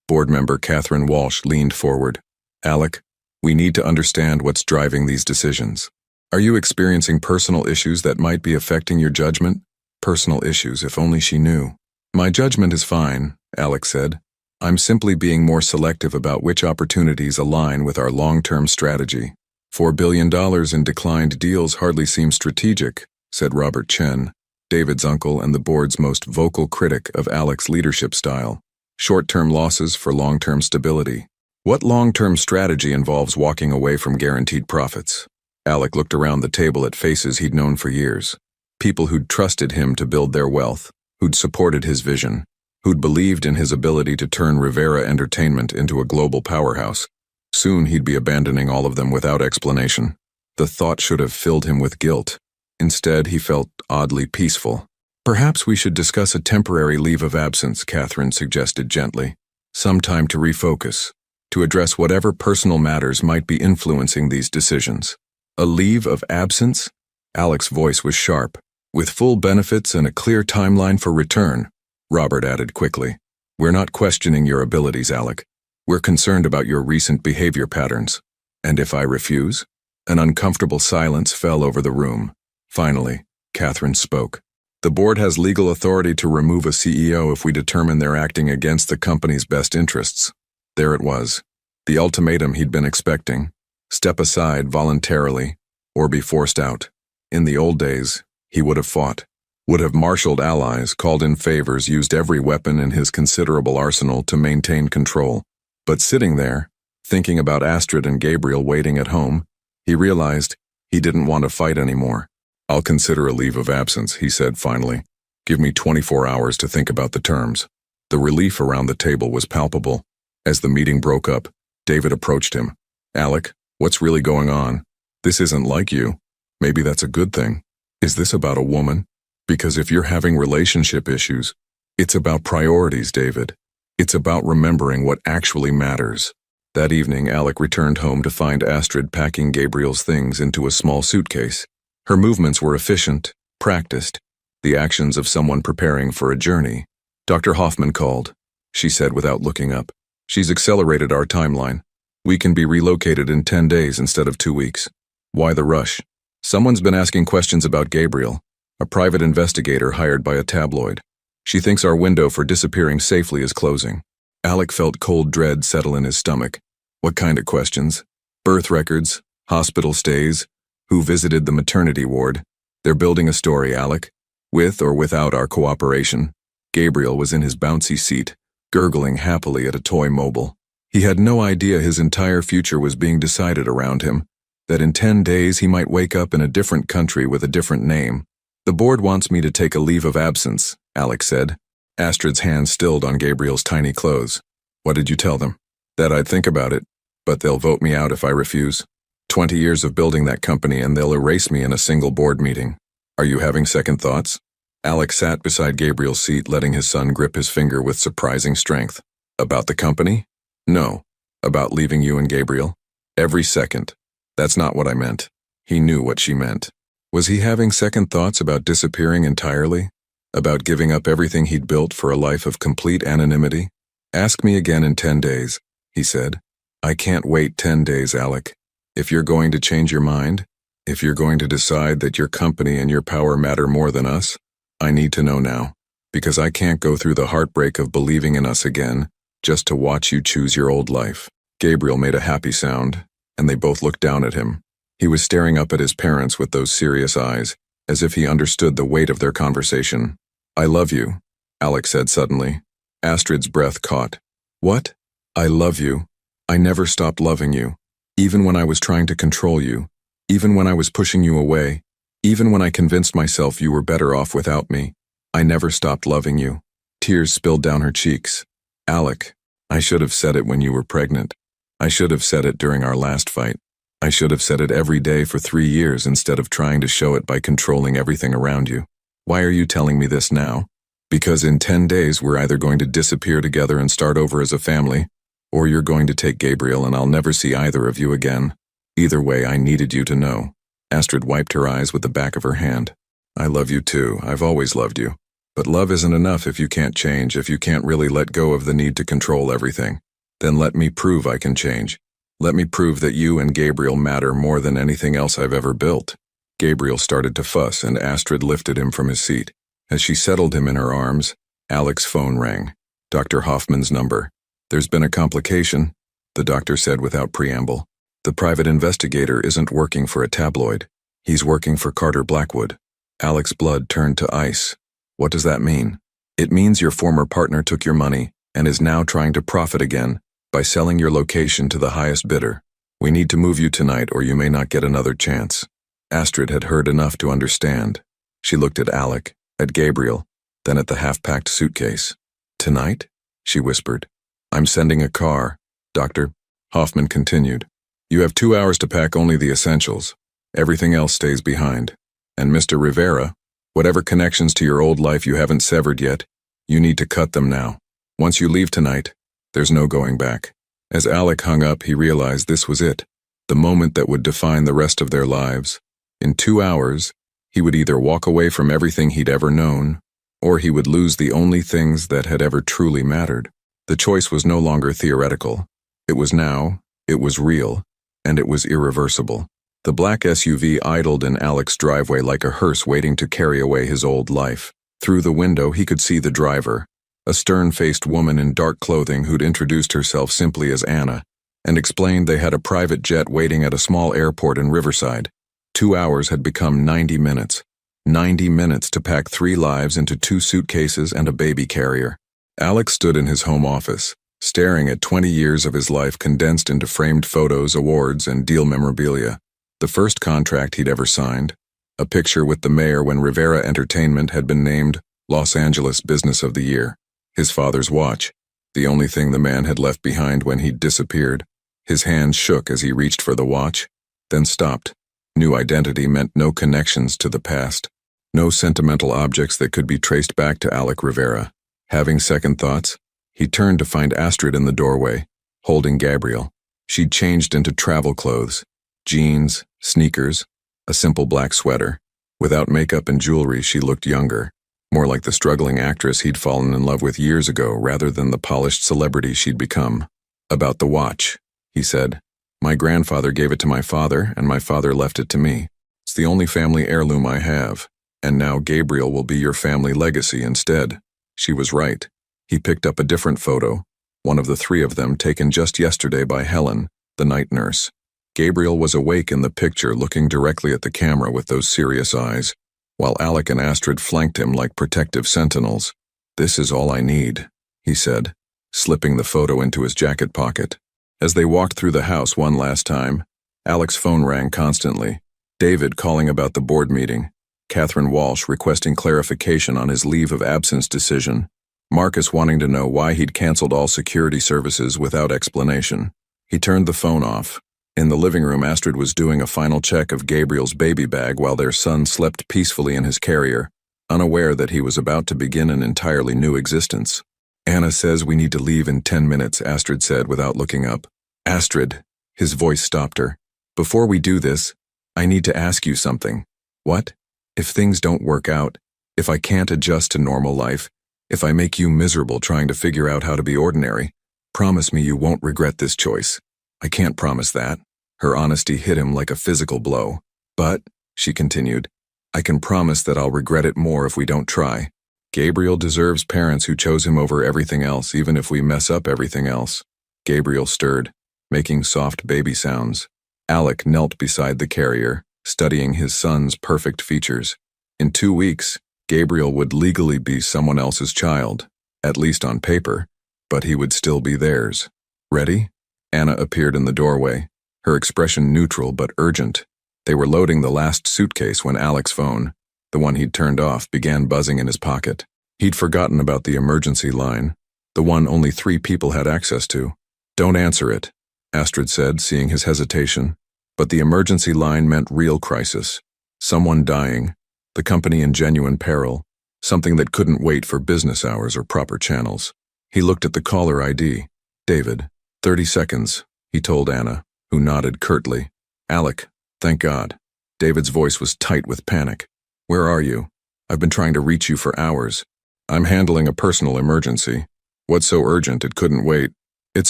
Board member Catherine Walsh leaned forward. Alec, we need to understand what's driving these decisions. Are you experiencing personal issues that might be affecting your judgment? Personal issues, if only she knew. My judgment is fine, Alec said. I'm simply being more selective about which opportunities align with our long-term strategy. $4 billion in declined deals hardly seems strategic, said Robert Chen, David's uncle and the board's most vocal critic of Alec's leadership style. Short-term losses for long-term stability. What long-term strategy involves walking away from guaranteed profits? Alec looked around the table at faces he'd known for years. People who'd trusted him to build their wealth, who'd supported his vision, who'd believed in his ability to turn Rivera Entertainment into a global powerhouse. Soon he'd be abandoning all of them without explanation. The thought should have filled him with guilt. Instead, he felt oddly peaceful. Perhaps we should discuss a temporary leave of absence, Catherine suggested gently. Some time to refocus, to address whatever personal matters might be influencing these decisions. A leave of absence? Alec's voice was sharp. With full benefits and a clear timeline for return, Robert added quickly. We're not questioning your abilities, Alec. We're concerned about your recent behavior patterns. And if I refuse? An uncomfortable silence fell over the room. Finally, Catherine spoke. The board has legal authority to remove a CEO if we determine they're acting against the company's best interests. There it was. The ultimatum he'd been expecting. Step aside voluntarily, or be forced out. In the old days, he would have fought. would have marshaled allies, called in favors, used every weapon in his considerable arsenal to maintain control. But sitting there, thinking about Astrid and Gabriel waiting at home, he realized he didn't want to fight anymore. "I'll consider a leave of absence," he said finally. "Give me 24 hours to think about the terms." The relief around the table was palpable. As the meeting broke up, David approached him. "Alec, what's really going on? This isn't like you. Maybe that's a good thing. Is this about a woman? Because if you're having relationship issues, it's about priorities, David. It's about remembering what actually matters." That evening, Alec returned home to find Astrid packing Gabriel's things into a small suitcase. Her movements were efficient, practiced, the actions of someone preparing for a journey. "Dr. Hoffman called," she said without looking up. "She's accelerated our timeline. We can be relocated in 10 days instead of 2 weeks. Why the rush? Someone's been asking questions about Gabriel, a private investigator hired by a tabloid. She thinks our window for disappearing safely is closing." Alec felt cold dread settle in his stomach. What kind of questions? Birth records, hospital stays, who visited the maternity ward? They're building a story, Alec. With or without our cooperation. Gabriel was in his bouncy seat, gurgling happily at a toy mobile. He had no idea his entire future was being decided around him, that in 10 days he might wake up in a different country with a different name. "The board wants me to take a leave of absence," Alec said. Astrid's hand stilled on Gabriel's tiny clothes. "What did you tell them?" "That I'd think about it, but they'll vote me out if I refuse. 20 years of building that company and they'll erase me in a single board meeting. Are you having second thoughts?" Alec sat beside Gabriel's seat, letting his son grip his finger with surprising strength. "About the company?" "No. About leaving you and Gabriel? Every second. That's not what I meant." He knew what she meant. Was he having second thoughts about disappearing entirely? About giving up everything he'd built for a life of complete anonymity? "Ask me again in 10 days, he said. "I can't wait 10 days, Alec. If you're going to change your mind, if you're going to decide that your company and your power matter more than us, I need to know now, because I can't go through the heartbreak of believing in us again, just to watch you choose your old life." Gabriel made a happy sound, and they both looked down at him. He was staring up at his parents with those serious eyes, as if he understood the weight of their conversation. "I love you," Alec said suddenly. Astrid's breath caught. "What? I love you. I never stopped loving you. Even when I was trying to control you. Even when I was pushing you away. Even when I convinced myself you were better off without me. I never stopped loving you." Tears spilled down her cheeks. "Alec, I should have said it when you were pregnant. I should have said it during our last fight. I should have said it every day for 3 years instead of trying to show it by controlling everything around you. Why are you telling me this now? Because in 10 days we're either going to disappear together and start over as a family, or you're going to take Gabriel and I'll never see either of you again. Either way, I needed you to know." Astrid wiped her eyes with the back of her hand. "I love you too. I've always loved you. But love isn't enough if you can't change, if you can't really let go of the need to control everything. Then let me prove I can change. Let me prove that you and Gabriel matter more than anything else I've ever built." Gabriel started to fuss, and Astrid lifted him from his seat. As she settled him in her arms, Alec's phone rang. Dr. Hoffman's number. "There's been a complication," the doctor said without preamble. "The private investigator isn't working for a tabloid. He's working for Carter Blackwood." Alec's blood turned to ice. "What does that mean?" "It means your former partner took your money and is now trying to profit again by selling your location to the highest bidder. We need to move you tonight or you may not get another chance." Astrid had heard enough to understand. She looked at Alec, at Gabriel, then at the half-packed suitcase. "Tonight?" she whispered. "I'm sending a car, Doctor," Hoffman continued. "You have 2 hours to pack only the essentials. Everything else stays behind. And Mr. Rivera, whatever connections to your old life you haven't severed yet, you need to cut them now. Once you leave tonight, there's no going back." As Alec hung up, he realized this was it, the moment that would define the rest of their lives. In 2 hours, he would either walk away from everything he'd ever known, or he would lose the only things that had ever truly mattered. The choice was no longer theoretical. It was now, it was real, and it was irreversible. The black SUV idled in Alec's driveway like a hearse waiting to carry away his old life. Through the window, he could see the driver, a stern-faced woman in dark clothing who'd introduced herself simply as Anna, and explained they had a private jet waiting at a small airport in Riverside. 2 hours had become 90 minutes. 90 minutes to pack 3 lives into 2 suitcases and a baby carrier. Alex stood in his home office, staring at 20 years of his life condensed into framed photos, awards, and deal memorabilia. The first contract he'd ever signed, a picture with the mayor when Rivera Entertainment had been named Los Angeles Business of the Year. His father's watch, the only thing the man had left behind when he'd disappeared. His hands shook as he reached for the watch, then stopped. New identity meant no connections to the past, no sentimental objects that could be traced back to Alec Rivera. Having second thoughts, he turned to find Astrid in the doorway, holding Gabriel. She'd changed into travel clothes, jeans, sneakers, a simple black sweater. Without makeup and jewelry, she looked younger, more like the struggling actress he'd fallen in love with years ago rather than the polished celebrity she'd become. "About the watch," he said. "My grandfather gave it to my father, and my father left it to me. It's the only family heirloom I have, and now Gabriel will be your family legacy instead." She was right. He picked up a different photo, one of the 3 of them taken just yesterday by Helen, the night nurse. Gabriel was awake in the picture, looking directly at the camera with those serious eyes, while Alec and Astrid flanked him like protective sentinels. "This is all I need," he said, slipping the photo into his jacket pocket. As they walked through the house one last time, Alec's phone rang constantly. David calling about the board meeting, Catherine Walsh requesting clarification on his leave of absence decision, Marcus wanting to know why he'd canceled all security services without explanation. He turned the phone off. In the living room, Astrid was doing a final check of Gabriel's baby bag while their son slept peacefully in his carrier, unaware that he was about to begin an entirely new existence. "Anna says we need to leave in 10 minutes, Astrid said without looking up. "Astrid," his voice stopped her. "Before we do this, I need to ask you something." "What?" "If things don't work out, if I can't adjust to normal life, if I make you miserable trying to figure out how to be ordinary, promise me you won't regret this choice." "I can't promise that." Her honesty hit him like a physical blow. "But," she continued, "I can promise that I'll regret it more if we don't try. Gabriel deserves parents who chose him over everything else, even if we mess up everything else." Gabriel stirred, making soft baby sounds. Alec knelt beside the carrier, studying his son's perfect features. In 2 weeks, Gabriel would legally be someone else's child, at least on paper, but he would still be theirs. "Ready?" Anna appeared in the doorway, her expression neutral but urgent. They were loading the last suitcase when Alec's phone, the one he'd turned off, began buzzing in his pocket. He'd forgotten about the emergency line, the one only 3 people had access to. "Don't answer it," Astrid said, seeing his hesitation. But the emergency line meant real crisis. Someone dying, the company in genuine peril, something that couldn't wait for business hours or proper channels. He looked at the caller ID. "David, 30 seconds, he told Anna, who nodded curtly. "Alec, thank God." David's voice was tight with panic. "Where are you? I've been trying to reach you for hours." "I'm handling a personal emergency. What's so urgent it couldn't wait?" "It's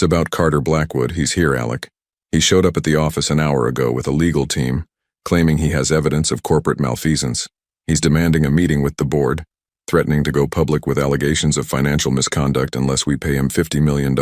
about Carter Blackwood. He's here, Alec. He showed up at the office an hour ago with a legal team, claiming he has evidence of corporate malfeasance. He's demanding a meeting with the board, threatening to go public with allegations of financial misconduct unless we pay him $50 million.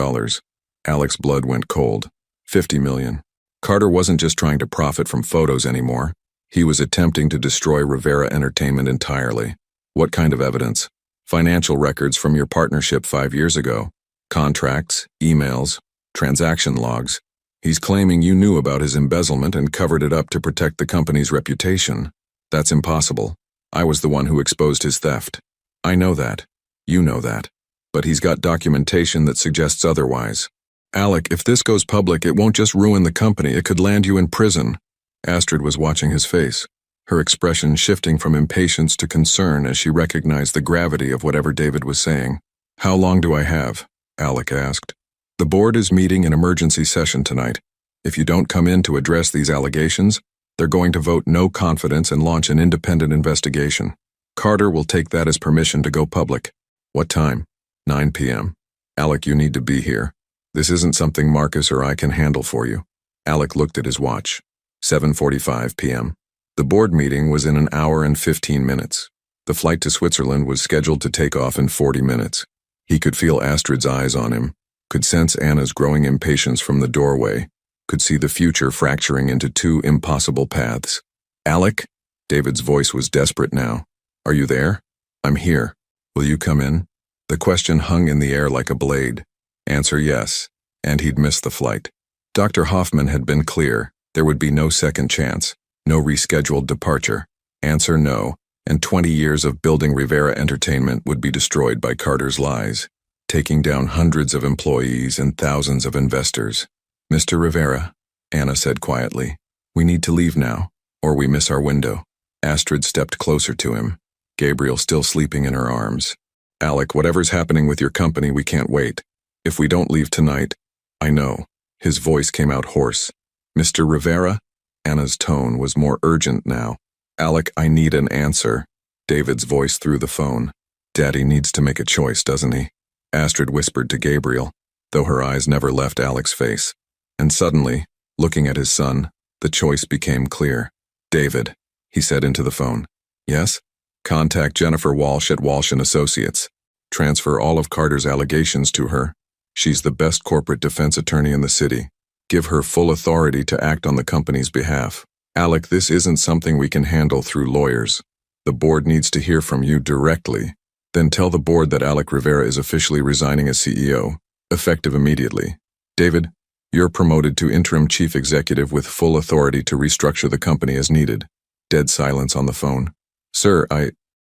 Alec's blood went cold. $50 million. Carter wasn't just trying to profit from photos anymore. He was attempting to destroy Rivera Entertainment entirely. "What kind of evidence?" "Financial records from your partnership 5 years ago. Contracts, emails, transaction logs. He's claiming you knew about his embezzlement and covered it up to protect the company's reputation. That's impossible. I was the one who exposed his theft. I know that. You know that. But he's got documentation that suggests otherwise. Alec, if this goes public, it won't just ruin the company, it could land you in prison." Astrid was watching his face, her expression shifting from impatience to concern as she recognized the gravity of whatever David was saying. "How long do I have?" Alec asked. "The board is meeting an emergency session tonight. If you don't come in to address these allegations, they're going to vote no confidence and launch an independent investigation. Carter will take that as permission to go public." "What time?" 9 p.m. "Alec, you need to be here. This isn't something Marcus or I can handle for you." Alec looked at his watch. 7:45 p.m. The board meeting was in an hour and 15 minutes. The flight to Switzerland was scheduled to take off in 40 minutes. He could feel Astrid's eyes on him, could sense Anna's growing impatience from the doorway, could see the future fracturing into 2 impossible paths. "Alec?" David's voice was desperate now. "Are you there?" "I'm here. Will you come in?" The question hung in the air like a blade. Answer yes, and he'd missed the flight. Dr. Hoffman had been clear. There would be no second chance, no rescheduled departure. Answer no, and 20 years of building Rivera Entertainment would be destroyed by Carter's lies, taking down hundreds of employees and thousands of investors. "Mr. Rivera," Anna said quietly, "we need to leave now, or we miss our window." Astrid stepped closer to him, Gabriel still sleeping in her arms. "Alec, whatever's happening with your company, we can't wait. If we don't leave tonight—" "I know." His voice came out hoarse. "Mr. Rivera?" Anna's tone was more urgent now. "Alec, I need an answer." David's voice through the phone. "Daddy needs to make a choice, doesn't he?" Astrid whispered to Gabriel, though her eyes never left Alec's face. And suddenly, looking at his son, the choice became clear. "David," he said into the phone. "Yes?" "Contact Jennifer Walsh at Walsh & Associates. Transfer all of Carter's allegations to her. She's the best corporate defense attorney in the city. Give her full authority to act on the company's behalf. Alec, this isn't something we can handle through lawyers. The board needs to hear from you directly. Then tell the board that Alec Rivera is officially resigning as CEO, effective immediately. David, you're promoted to interim chief executive with full authority to restructure the company as needed." Dead silence on the phone. "Sir,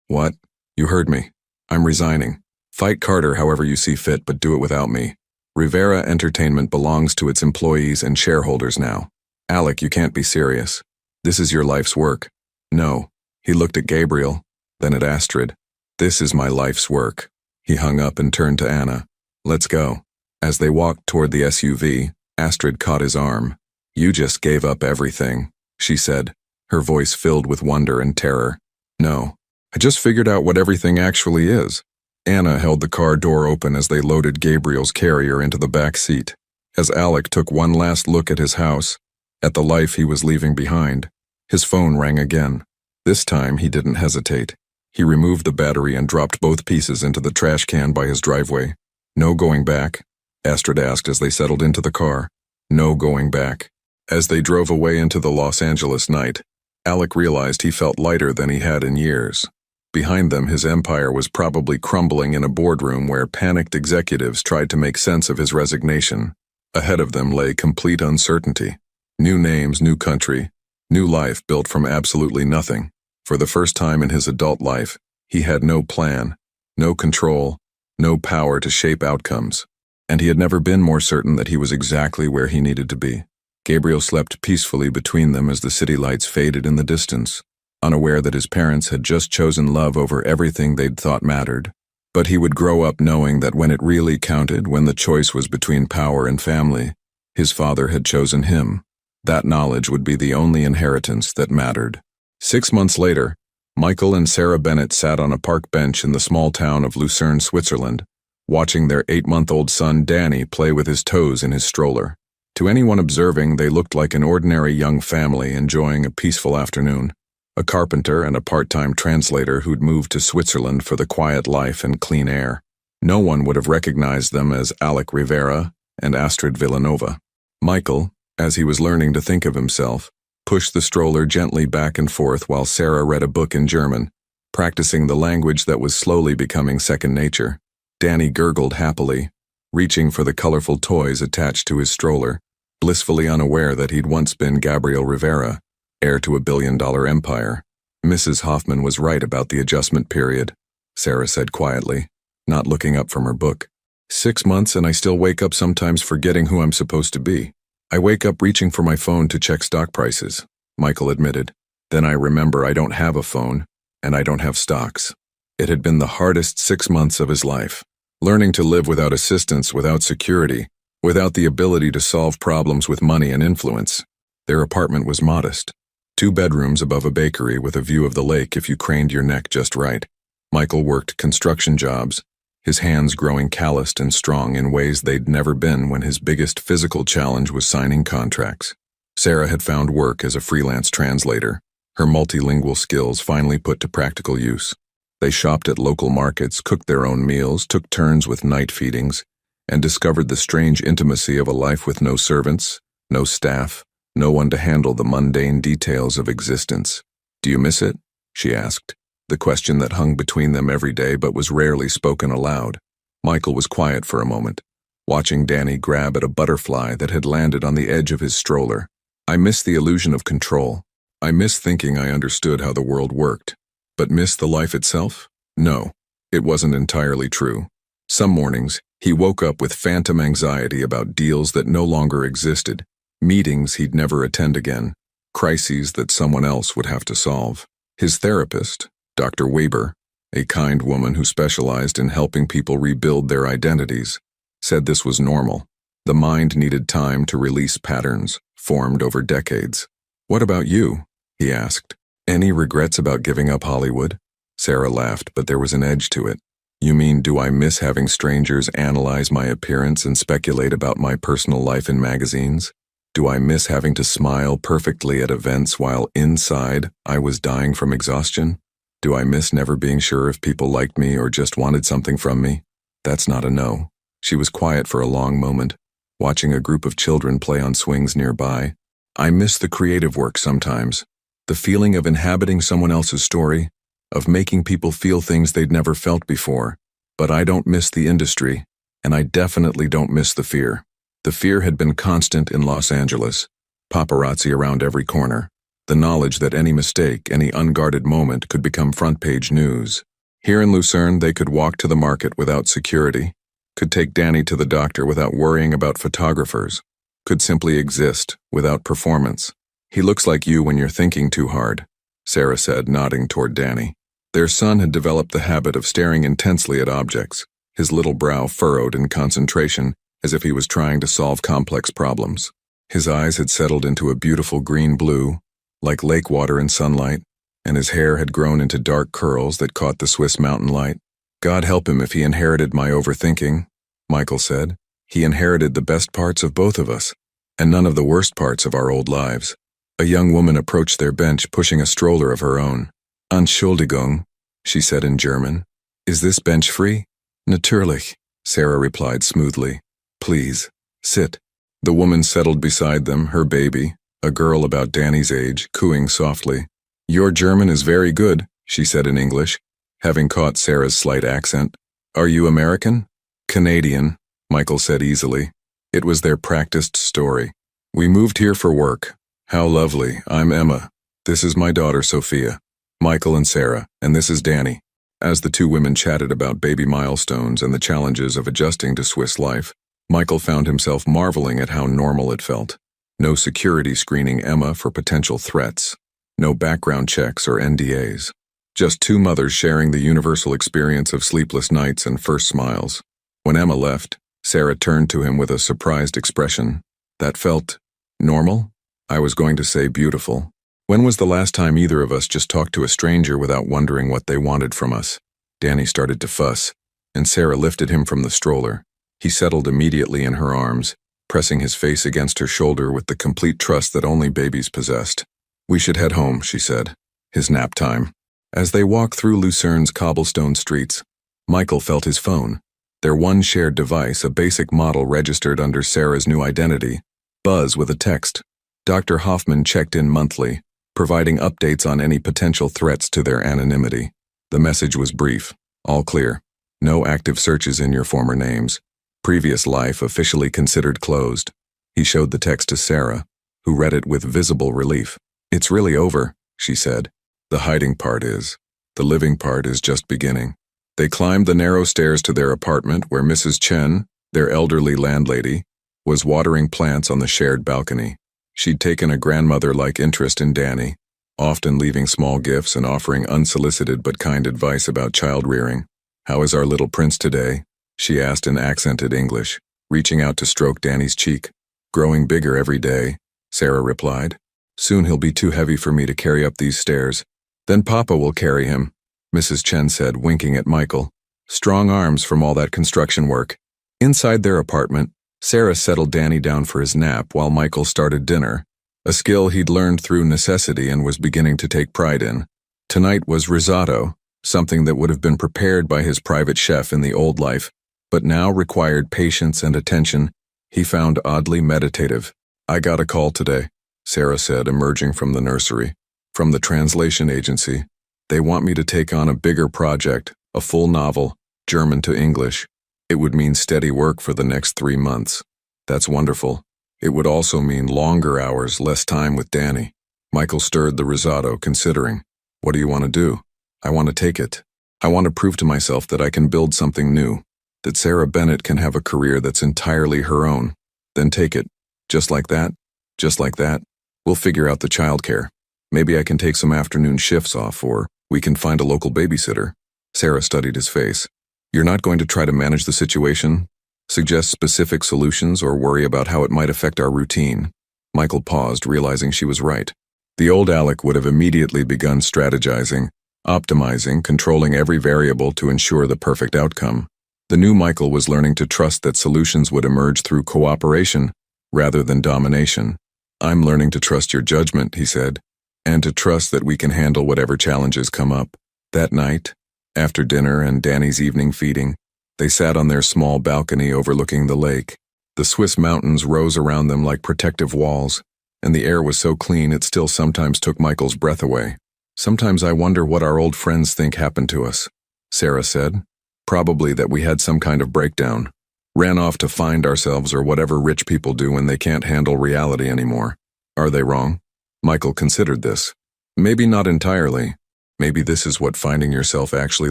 What? You heard me. I'm resigning. Fight Carter however you see fit, but do it without me. Rivera Entertainment belongs to its employees and shareholders now. Alec, you can't be serious. This is your life's work." "No." He looked at Gabriel, then at Astrid. "This is my life's work." He hung up and turned to Anna. "Let's go." As they walked toward the SUV, Astrid caught his arm. "You just gave up everything," she said, her voice filled with wonder and terror. "No. I just figured out what everything actually is." Anna held the car door open as they loaded Gabriel's carrier into the back seat. As Alec took one last look at his house, at the life he was leaving behind, his phone rang again. This time he didn't hesitate. He removed the battery and dropped both pieces into the trash can by his driveway. "No going back?" Astrid asked as they settled into the car. "No going back." As they drove away into the Los Angeles night, Alec realized he felt lighter than he had in years. Behind them, his empire was probably crumbling in a boardroom where panicked executives tried to make sense of his resignation. Ahead of them lay complete uncertainty. New names, new country, new life built from absolutely nothing. For the first time in his adult life, he had no plan, no control, no power to shape outcomes. And he had never been more certain that he was exactly where he needed to be. Gabriel slept peacefully between them as the city lights faded in the distance, unaware that his parents had just chosen love over everything they'd thought mattered. But he would grow up knowing that when it really counted, when the choice was between power and family, his father had chosen him. That knowledge would be the only inheritance that mattered. 6 months later, Michael and Sarah Bennett sat on a park bench in the small town of Lucerne, Switzerland, watching their 8-month-old son Danny play with his toes in his stroller. To anyone observing, they looked like an ordinary young family enjoying a peaceful afternoon. A carpenter and a part-time translator who'd moved to Switzerland for the quiet life and clean air. No one would have recognized them as Alec Rivera and Astrid Villanova. Michael, as he was learning to think of himself, pushed the stroller gently back and forth while Sarah read a book in German, practicing the language that was slowly becoming second nature. Danny gurgled happily, reaching for the colorful toys attached to his stroller, blissfully unaware that he'd once been Gabriel Rivera, heir to a billion-dollar empire. "Mrs. Hoffman was right about the adjustment period," Sarah said quietly, not looking up from her book. 6 months and I still wake up sometimes forgetting who I'm supposed to be. I wake up reaching for my phone to check stock prices, Michael admitted. Then I remember I don't have a phone, and I don't have stocks. It had been the hardest 6 months of his life. Learning to live without assistance, without security, without the ability to solve problems with money and influence. Their apartment was modest. 2 bedrooms above a bakery with a view of the lake if you craned your neck just right. Michael worked construction jobs, his hands growing calloused and strong in ways they'd never been when his biggest physical challenge was signing contracts. Sarah had found work as a freelance translator, her multilingual skills finally put to practical use. They shopped at local markets, cooked their own meals, took turns with night feedings, and discovered the strange intimacy of a life with no servants, no staff, no one to handle the mundane details of existence. "Do you miss it?" she asked, the question that hung between them every day but was rarely spoken aloud. Michael was quiet for a moment, watching Danny grab at a butterfly that had landed on the edge of his stroller. "I miss the illusion of control. I miss thinking I understood how the world worked. But miss the life itself? No, it wasn't entirely true. Some mornings, he woke up with phantom anxiety about deals that no longer existed, meetings he'd never attend again, crises that someone else would have to solve. His therapist, Dr. Weber, a kind woman who specialized in helping people rebuild their identities, said this was normal. The mind needed time to release patterns formed over decades. "What about you?" he asked. "Any regrets about giving up Hollywood?" Sarah laughed, but there was an edge to it. "You mean, do I miss having strangers analyze my appearance and speculate about my personal life in magazines? Do I miss having to smile perfectly at events while inside I was dying from exhaustion? Do I miss never being sure if people liked me or just wanted something from me?" "That's not a no." She was quiet for a long moment, watching a group of children play on swings nearby. "I miss the creative work sometimes. The feeling of inhabiting someone else's story, of making people feel things they'd never felt before. But I don't miss the industry, and I definitely don't miss the fear." The fear had been constant in Los Angeles, paparazzi around every corner, the knowledge that any mistake, any unguarded moment could become front-page news. Here in Lucerne, they could walk to the market without security, could take Danny to the doctor without worrying about photographers, could simply exist without performance. "He looks like you when you're thinking too hard," Sarah said, nodding toward Danny. Their son had developed the habit of staring intensely at objects, his little brow furrowed in concentration as if he was trying to solve complex problems. His eyes had settled into a beautiful green-blue, like lake water in sunlight, and his hair had grown into dark curls that caught the Swiss mountain light. "God help him if he inherited my overthinking," Michael said. "He inherited the best parts of both of us, and none of the worst parts of our old lives." A young woman approached their bench pushing a stroller of her own. "Entschuldigung," she said in German. "Is this bench free?" "Natürlich," Sarah replied smoothly. "Please, sit." The woman settled beside them, her baby, a girl about Danny's age, cooing softly. "Your German is very good," she said in English, having caught Sarah's slight accent. "Are you American?" "Canadian," Michael said easily. It was their practiced story. "We moved here for work." "How lovely. I'm Emma. This is my daughter Sophia." Michael and Sarah, and this is Danny. As the two women chatted about baby milestones and the challenges of adjusting to Swiss life, Michael found himself marveling at how normal it felt. No security screening Emma for potential threats. No background checks or NDAs. Just two mothers sharing the universal experience of sleepless nights and first smiles. When Emma left, Sarah turned to him with a surprised expression. "That felt normal?" "I was going to say beautiful. When was the last time either of us just talked to a stranger without wondering what they wanted from us?" Danny started to fuss, and Sarah lifted him from the stroller. He settled immediately in her arms, pressing his face against her shoulder with the complete trust that only babies possessed. "We should head home," she said. "His nap time." As they walked through Lucerne's cobblestone streets, Michael felt his phone. Their one shared device, a basic model registered under Sarah's new identity, buzz with a text. Dr. Hoffman checked in monthly, providing updates on any potential threats to their anonymity. The message was brief. "All clear. No active searches in your former names. Previous life officially considered closed." He showed the text to Sarah, who read it with visible relief. "It's really over," she said. "The hiding part is. The living part is just beginning." They climbed the narrow stairs to their apartment where Mrs. Chen, their elderly landlady, was watering plants on the shared balcony. She'd taken a grandmother-like interest in Danny, often leaving small gifts and offering unsolicited but kind advice about child-rearing. "How is our little prince today?" she asked in accented English, reaching out to stroke Danny's cheek. "Growing bigger every day," Sarah replied. "Soon he'll be too heavy for me to carry up these stairs. Then Papa will carry him," Mrs. Chen said, winking at Michael. "Strong arms from all that construction work." Inside their apartment, Sarah settled Danny down for his nap while Michael started dinner, a skill he'd learned through necessity and was beginning to take pride in. Tonight was risotto, something that would have been prepared by his private chef in the old life, but now required patience and attention he found oddly meditative. "I got a call today," Sarah said, emerging from the nursery. From the translation agency. They want me to take on a bigger project, a full novel, German to English. It would mean steady work for the next 3 months. That's wonderful. It would also mean longer hours, less time with Danny. Michael stirred the risotto, considering. What do you want to do? I want to take it. I want to prove to myself that I can build something new, that Sarah Bennett can have a career that's entirely her own. Then take it. Just like that? Just like that? We'll figure out the childcare. Maybe I can take some afternoon shifts off, or we can find a local babysitter. Sarah studied his face. You're not going to try to manage the situation? Suggest specific solutions or worry about how it might affect our routine? Michael paused, realizing she was right. The old Alec would have immediately begun strategizing, optimizing, controlling every variable to ensure the perfect outcome. The new Michael was learning to trust that solutions would emerge through cooperation rather than domination. I'm learning to trust your judgment, he said, and to trust that we can handle whatever challenges come up. That night, after dinner and Danny's evening feeding, they sat on their small balcony overlooking the lake. The Swiss mountains rose around them like protective walls, and the air was so clean it still sometimes took Michael's breath away. Sometimes I wonder what our old friends think happened to us, Sarah said. Probably that we had some kind of breakdown. Ran off to find ourselves or whatever rich people do when they can't handle reality anymore. Are they wrong? Michael considered this. Maybe not entirely. Maybe this is what finding yourself actually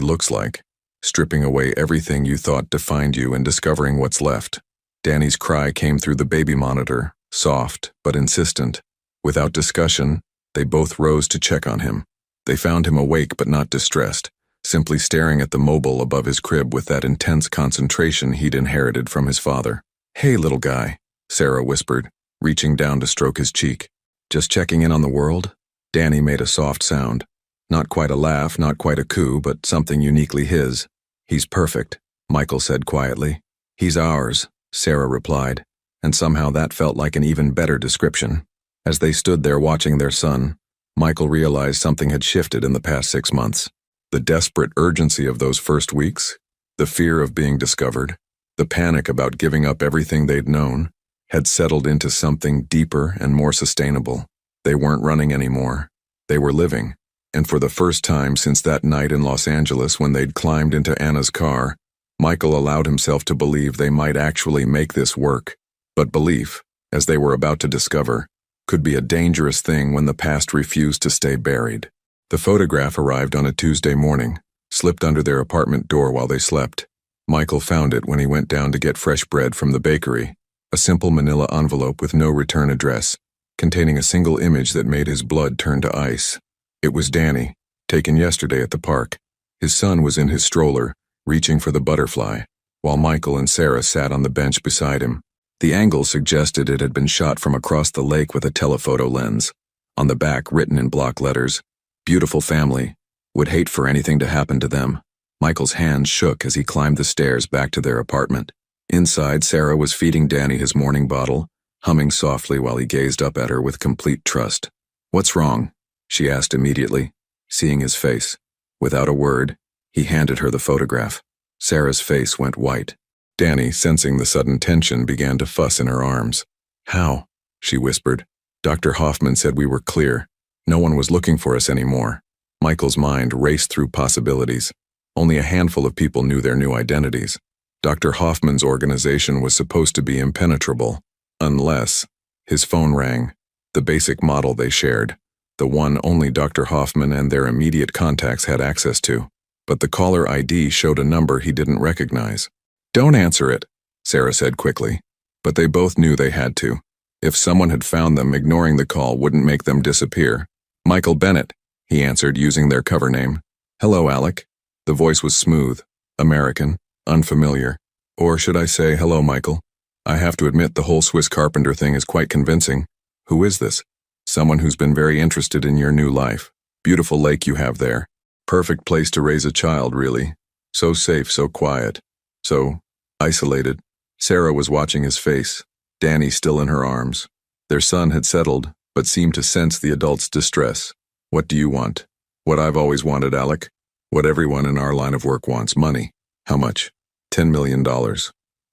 looks like. Stripping away everything you thought defined you and discovering what's left. Danny's cry came through the baby monitor, soft but insistent. Without discussion, they both rose to check on him. They found him awake but not distressed, simply staring at the mobile above his crib with that intense concentration he'd inherited from his father. Hey, little guy, Sarah whispered, reaching down to stroke his cheek. Just checking in on the world? Danny made a soft sound. Not quite a laugh, not quite a coo, but something uniquely his. He's perfect, Michael said quietly. He's ours, Sarah replied, and somehow that felt like an even better description. As they stood there watching their son, Michael realized something had shifted in the past 6 months. The desperate urgency of those first weeks, the fear of being discovered, the panic about giving up everything they'd known, had settled into something deeper and more sustainable. They weren't running anymore. They were living. And for the first time since that night in Los Angeles when they'd climbed into Anna's car, Michael allowed himself to believe they might actually make this work. But belief, as they were about to discover, could be a dangerous thing when the past refused to stay buried. The photograph arrived on a Tuesday morning, slipped under their apartment door while they slept. Michael found it when he went down to get fresh bread from the bakery, a simple manila envelope with no return address, containing a single image that made his blood turn to ice. It was Danny, taken yesterday at the park. His son was in his stroller, reaching for the butterfly, while Michael and Sarah sat on the bench beside him. The angle suggested it had been shot from across the lake with a telephoto lens. On the back, written in block letters, "Beautiful family. Would hate for anything to happen to them." Michael's hands shook as he climbed the stairs back to their apartment. Inside, Sarah was feeding Danny his morning bottle, humming softly while he gazed up at her with complete trust. "What's wrong?" she asked immediately, seeing his face. Without a word, he handed her the photograph. Sarah's face went white. Danny, sensing the sudden tension, began to fuss in her arms. "How?" she whispered. "Dr. Hoffman said we were clear. No one was looking for us anymore." Michael's mind raced through possibilities. Only a handful of people knew their new identities. Dr. Hoffman's organization was supposed to be impenetrable, unless... His phone rang, the basic model they shared, the one only Dr. Hoffman and their immediate contacts had access to. But the caller ID showed a number he didn't recognize. "Don't answer it," Sarah said quickly. But they both knew they had to. If someone had found them, ignoring the call wouldn't make them disappear. "Michael Bennett," he answered using their cover name. "Hello, Alec." The voice was smooth, American, unfamiliar. Or should I say, "Hello, Michael. I have to admit the whole Swiss carpenter thing is quite convincing. Who is this?" "Someone who's been very interested in your new life. Beautiful lake you have there. Perfect place to raise a child, really. So safe, so quiet. So isolated." Sarah was watching his face, Danny still in her arms. Their son had settled, but seemed to sense the adult's distress. "What do you want?" "What I've always wanted, Alec. What everyone in our line of work wants, money." "How much?" $10 million.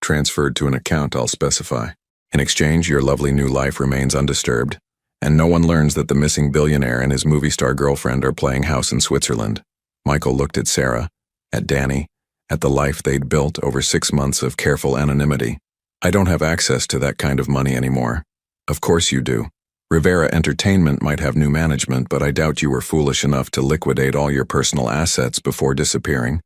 Transferred to an account I'll specify. In exchange, your lovely new life remains undisturbed, And no one learns that the missing billionaire and his movie star girlfriend are playing house in Switzerland. Michael looked at Sarah, at Danny, at the life they'd built over 6 months of careful anonymity. I don't have access to that kind of money anymore. Of course you do. Rivera Entertainment might have new management, but I doubt you were foolish enough to liquidate all your personal assets before disappearing.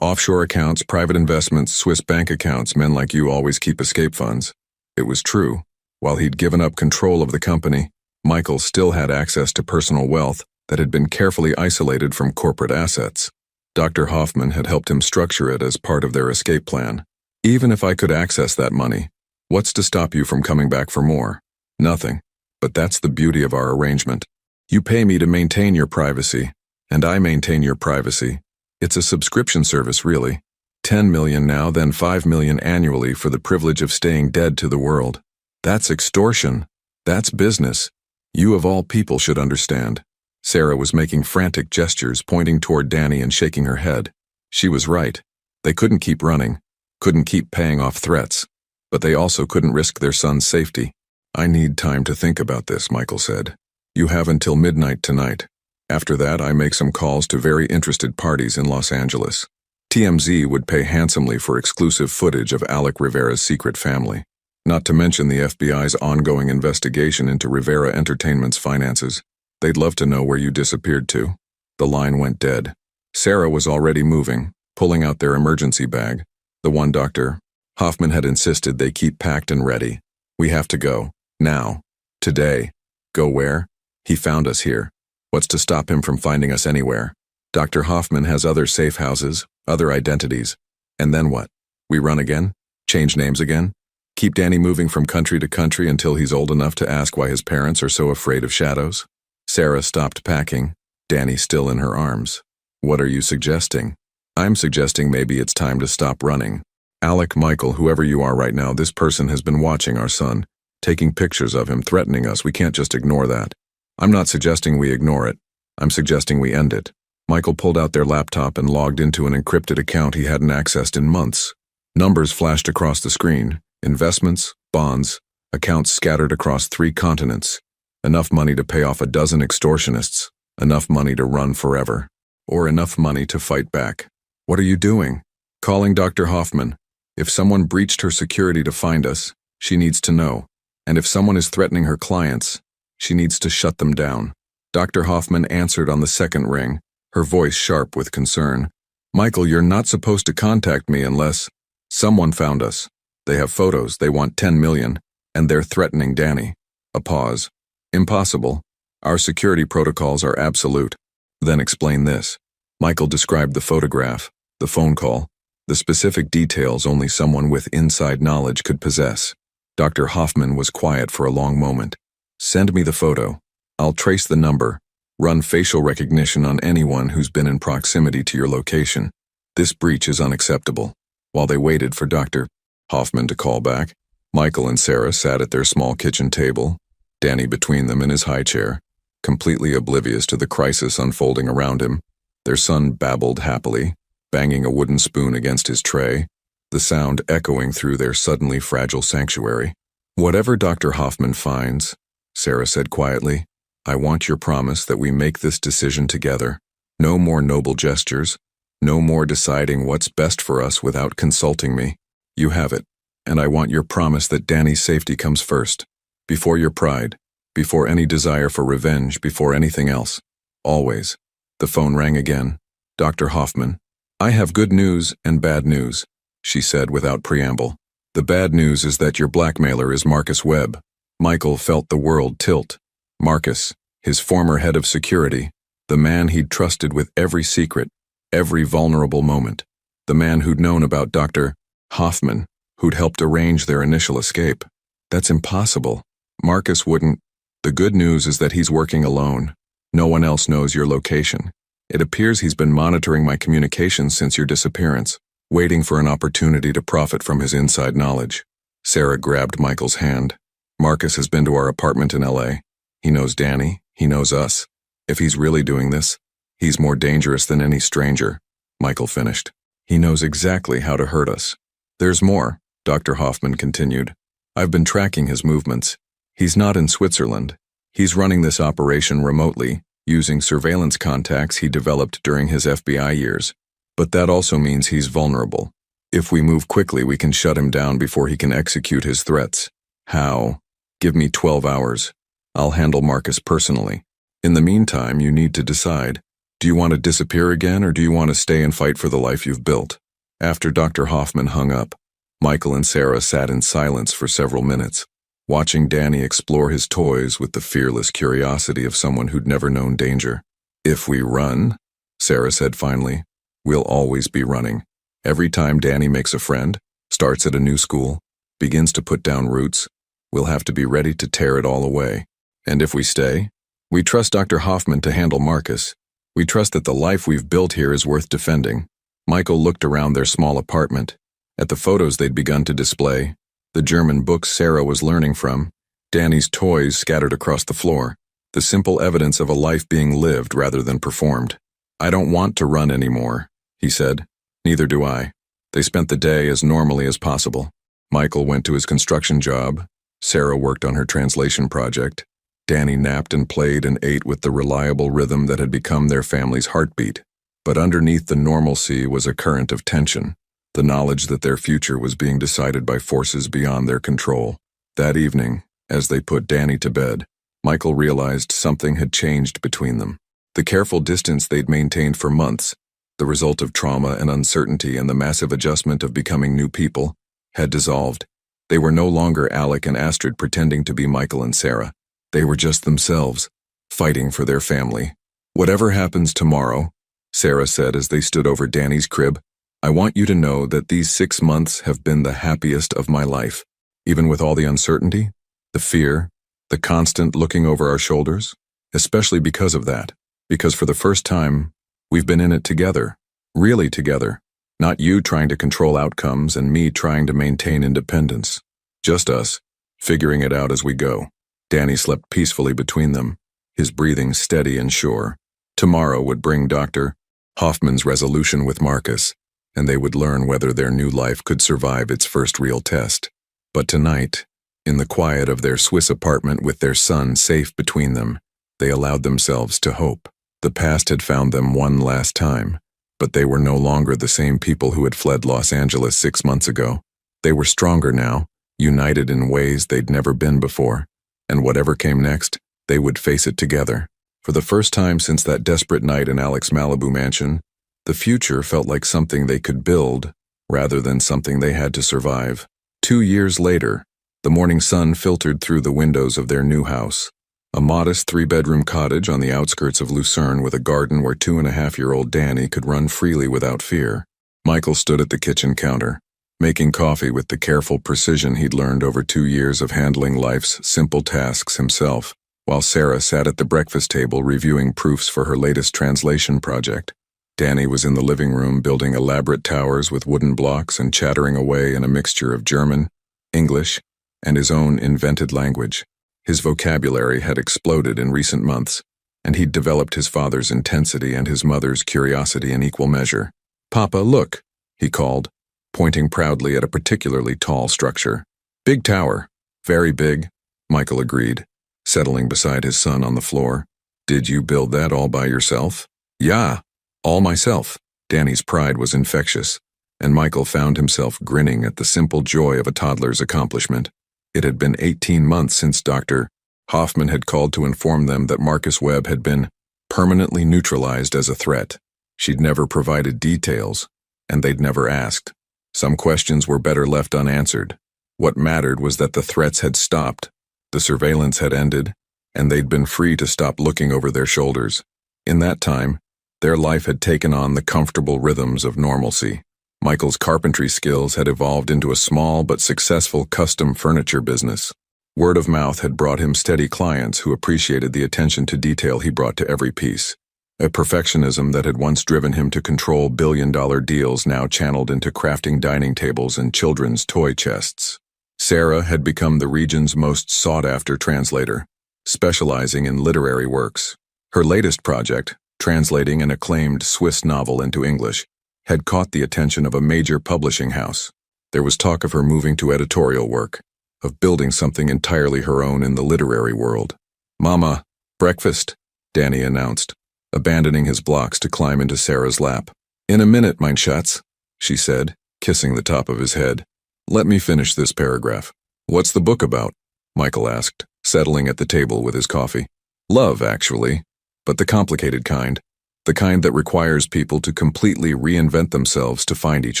Offshore accounts, private investments, Swiss bank accounts, men like you always keep escape funds. It was true. While he'd given up control of the company, Michael still had access to personal wealth that had been carefully isolated from corporate assets. Dr. Hoffman had helped him structure it as part of their escape plan. Even if I could access that money, what's to stop you from coming back for more? Nothing. But that's the beauty of our arrangement. You pay me to maintain your privacy, and I maintain your privacy. It's a subscription service, really. 10 million now, then 5 million annually for the privilege of staying dead to the world. That's extortion. That's business. You of all people should understand. Sarah was making frantic gestures, pointing toward Danny and shaking her head. She was right. They couldn't keep running, couldn't keep paying off threats, but they also couldn't risk their son's safety. I need time to think about this, Michael said. You have until midnight tonight. After that, I make some calls to very interested parties in Los Angeles. TMZ would pay handsomely for exclusive footage of Alec Rivera's secret family, not to mention the FBI's ongoing investigation into Rivera Entertainment's finances. They'd love to know where you disappeared to. The line went dead. Sarah was already moving, pulling out their emergency bag, the one Dr. Hoffman had insisted they keep packed and ready. We have to go. Now. Today. Go where? He found us here. What's to stop him from finding us anywhere? Dr. Hoffman has other safe houses, other identities. And then what? We run again? Change names again? Keep Danny moving from country to country until he's old enough to ask why his parents are so afraid of shadows? Sarah stopped packing, Danny still in her arms. What are you suggesting? I'm suggesting maybe it's time to stop running. Alec, Michael, whoever you are right now, this person has been watching our son, taking pictures of him, threatening us. We can't just ignore that. I'm not suggesting we ignore it. I'm suggesting we end it. Michael pulled out their laptop and logged into an encrypted account he hadn't accessed in months. Numbers flashed across the screen. Investments, bonds, accounts scattered across 3 continents. Enough money to pay off a dozen extortionists. Enough money to run forever. Or enough money to fight back. What are you doing? Calling Dr. Hoffman. If someone breached her security to find us, she needs to know. And if someone is threatening her clients, she needs to shut them down. Dr. Hoffman answered on the second ring, her voice sharp with concern. Michael, you're not supposed to contact me unless someone found us. They have photos, they want 10 million, and they're threatening Danny. A pause. Impossible. Our security protocols are absolute. Then explain this. Michael described the photograph, the phone call, the specific details only someone with inside knowledge could possess. Dr. Hoffman was quiet for a long moment. Send me the photo. I'll trace the number, run facial recognition on anyone who's been in proximity to your location. This breach is unacceptable. While they waited for Dr. Hoffman to call back, Michael and Sarah sat at their small kitchen table, Danny between them in his high chair, completely oblivious to the crisis unfolding around him. Their son babbled happily, banging a wooden spoon against his tray, the sound echoing through their suddenly fragile sanctuary. Whatever Dr. Hoffman finds, Sarah said quietly, I want your promise that we make this decision together. No more noble gestures, no more deciding what's best for us without consulting me. You have it, and I want your promise that Danny's safety comes first. Before your pride, before any desire for revenge, before anything else. Always. The phone rang again. Dr. Hoffman. I have good news and bad news, she said without preamble. The bad news is that your blackmailer is Marcus Webb. Michael felt the world tilt. Marcus, his former head of security, the man he'd trusted with every secret, every vulnerable moment, the man who'd known about Dr. Hoffman, who'd helped arrange their initial escape. That's impossible. Marcus wouldn't. The good news is that he's working alone. No one else knows your location. It appears he's been monitoring my communications since your disappearance, waiting for an opportunity to profit from his inside knowledge. Sarah grabbed Michael's hand. Marcus has been to our apartment in LA. He knows Danny. He knows us. If he's really doing this, he's more dangerous than any stranger, Michael finished. He knows exactly how to hurt us. There's more, Dr. Hoffman continued. I've been tracking his movements. He's not in Switzerland. He's running this operation remotely, using surveillance contacts he developed during his FBI years. But that also means he's vulnerable. If we move quickly, we can shut him down before he can execute his threats. How? Give me 12 hours. I'll handle Marcus personally. In the meantime, you need to decide. Do you want to disappear again, or do you want to stay and fight for the life you've built? After Dr. Hoffman hung up, Michael and Sarah sat in silence for several minutes, watching Danny explore his toys with the fearless curiosity of someone who'd never known danger. If we run, Sarah said finally, we'll always be running. Every time Danny makes a friend, starts at a new school, begins to put down roots, we'll have to be ready to tear it all away. And if we stay, we trust Dr. Hoffman to handle Marcus. We trust that the life we've built here is worth defending. Michael looked around their small apartment, at the photos they'd begun to display, the German books Sarah was learning from, Danny's toys scattered across the floor, the simple evidence of a life being lived rather than performed. I don't want to run anymore, he said. Neither do I. They spent the day as normally as possible. Michael went to his construction job. Sarah worked on her translation project. Danny napped and played and ate with the reliable rhythm that had become their family's heartbeat. But underneath the normalcy was a current of tension, the knowledge that their future was being decided by forces beyond their control. That evening, as they put Danny to bed, Michael realized something had changed between them. The careful distance they'd maintained for months, the result of trauma and uncertainty and the massive adjustment of becoming new people, had dissolved. They were no longer Alec and Astrid pretending to be Michael and Sarah. They were just themselves, fighting for their family. Whatever happens tomorrow, Sarah said as they stood over Danny's crib, I want you to know that these 6 months have been the happiest of my life. Even with all the uncertainty, the fear, the constant looking over our shoulders, especially because of that. Because for the first time, we've been in it together, really together. Not you trying to control outcomes and me trying to maintain independence. Just us, figuring it out as we go. Danny slept peacefully between them, his breathing steady and sure. Tomorrow would bring Dr. Hoffman's resolution with Marcus, and they would learn whether their new life could survive its first real test. But tonight, in the quiet of their Swiss apartment with their son safe between them, they allowed themselves to hope. The past had found them one last time, but they were no longer the same people who had fled Los Angeles 6 months ago. They were stronger now, united in ways they'd never been before, and whatever came next, they would face it together. For the first time since that desperate night in Alec's Malibu mansion, the future felt like something they could build, rather than something they had to survive. 2 years later, the morning sun filtered through the windows of their new house, a modest 3-bedroom cottage on the outskirts of Lucerne with a garden where 2.5-year-old Danny could run freely without fear. Michael stood at the kitchen counter, making coffee with the careful precision he'd learned over 2 years of handling life's simple tasks himself, while Sarah sat at the breakfast table reviewing proofs for her latest translation project. Danny was in the living room building elaborate towers with wooden blocks and chattering away in a mixture of German, English, and his own invented language. His vocabulary had exploded in recent months, and he'd developed his father's intensity and his mother's curiosity in equal measure. "Papa, look," he called, pointing proudly at a particularly tall structure. "Big tower. Very big," Michael agreed, settling beside his son on the floor. "Did you build that all by yourself?" "Yeah, all myself." Danny's pride was infectious, and Michael found himself grinning at the simple joy of a toddler's accomplishment. It had been 18 months since Dr. Hoffman had called to inform them that Marcus Webb had been permanently neutralized as a threat. She'd never provided details, and they'd never asked. Some questions were better left unanswered. What mattered was that the threats had stopped, the surveillance had ended, and they'd been free to stop looking over their shoulders. In that time, their life had taken on the comfortable rhythms of normalcy. Michael's carpentry skills had evolved into a small but successful custom furniture business. Word of mouth had brought him steady clients who appreciated the attention to detail he brought to every piece. A perfectionism that had once driven him to control billion-dollar deals now channeled into crafting dining tables and children's toy chests. Sarah had become the region's most sought-after translator, specializing in literary works. Her latest project, translating an acclaimed Swiss novel into English, had caught the attention of a major publishing house. There was talk of her moving to editorial work, of building something entirely her own in the literary world. "Mama, breakfast," Danny announced, abandoning his blocks to climb into Sarah's lap. "In a minute, mein Schatz," she said, kissing the top of his head. "Let me finish this paragraph." "What's the book about?" Michael asked, settling at the table with his coffee. "Love, actually, but the complicated kind. The kind that requires people to completely reinvent themselves to find each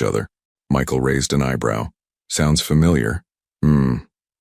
other." Michael raised an eyebrow. "Sounds familiar."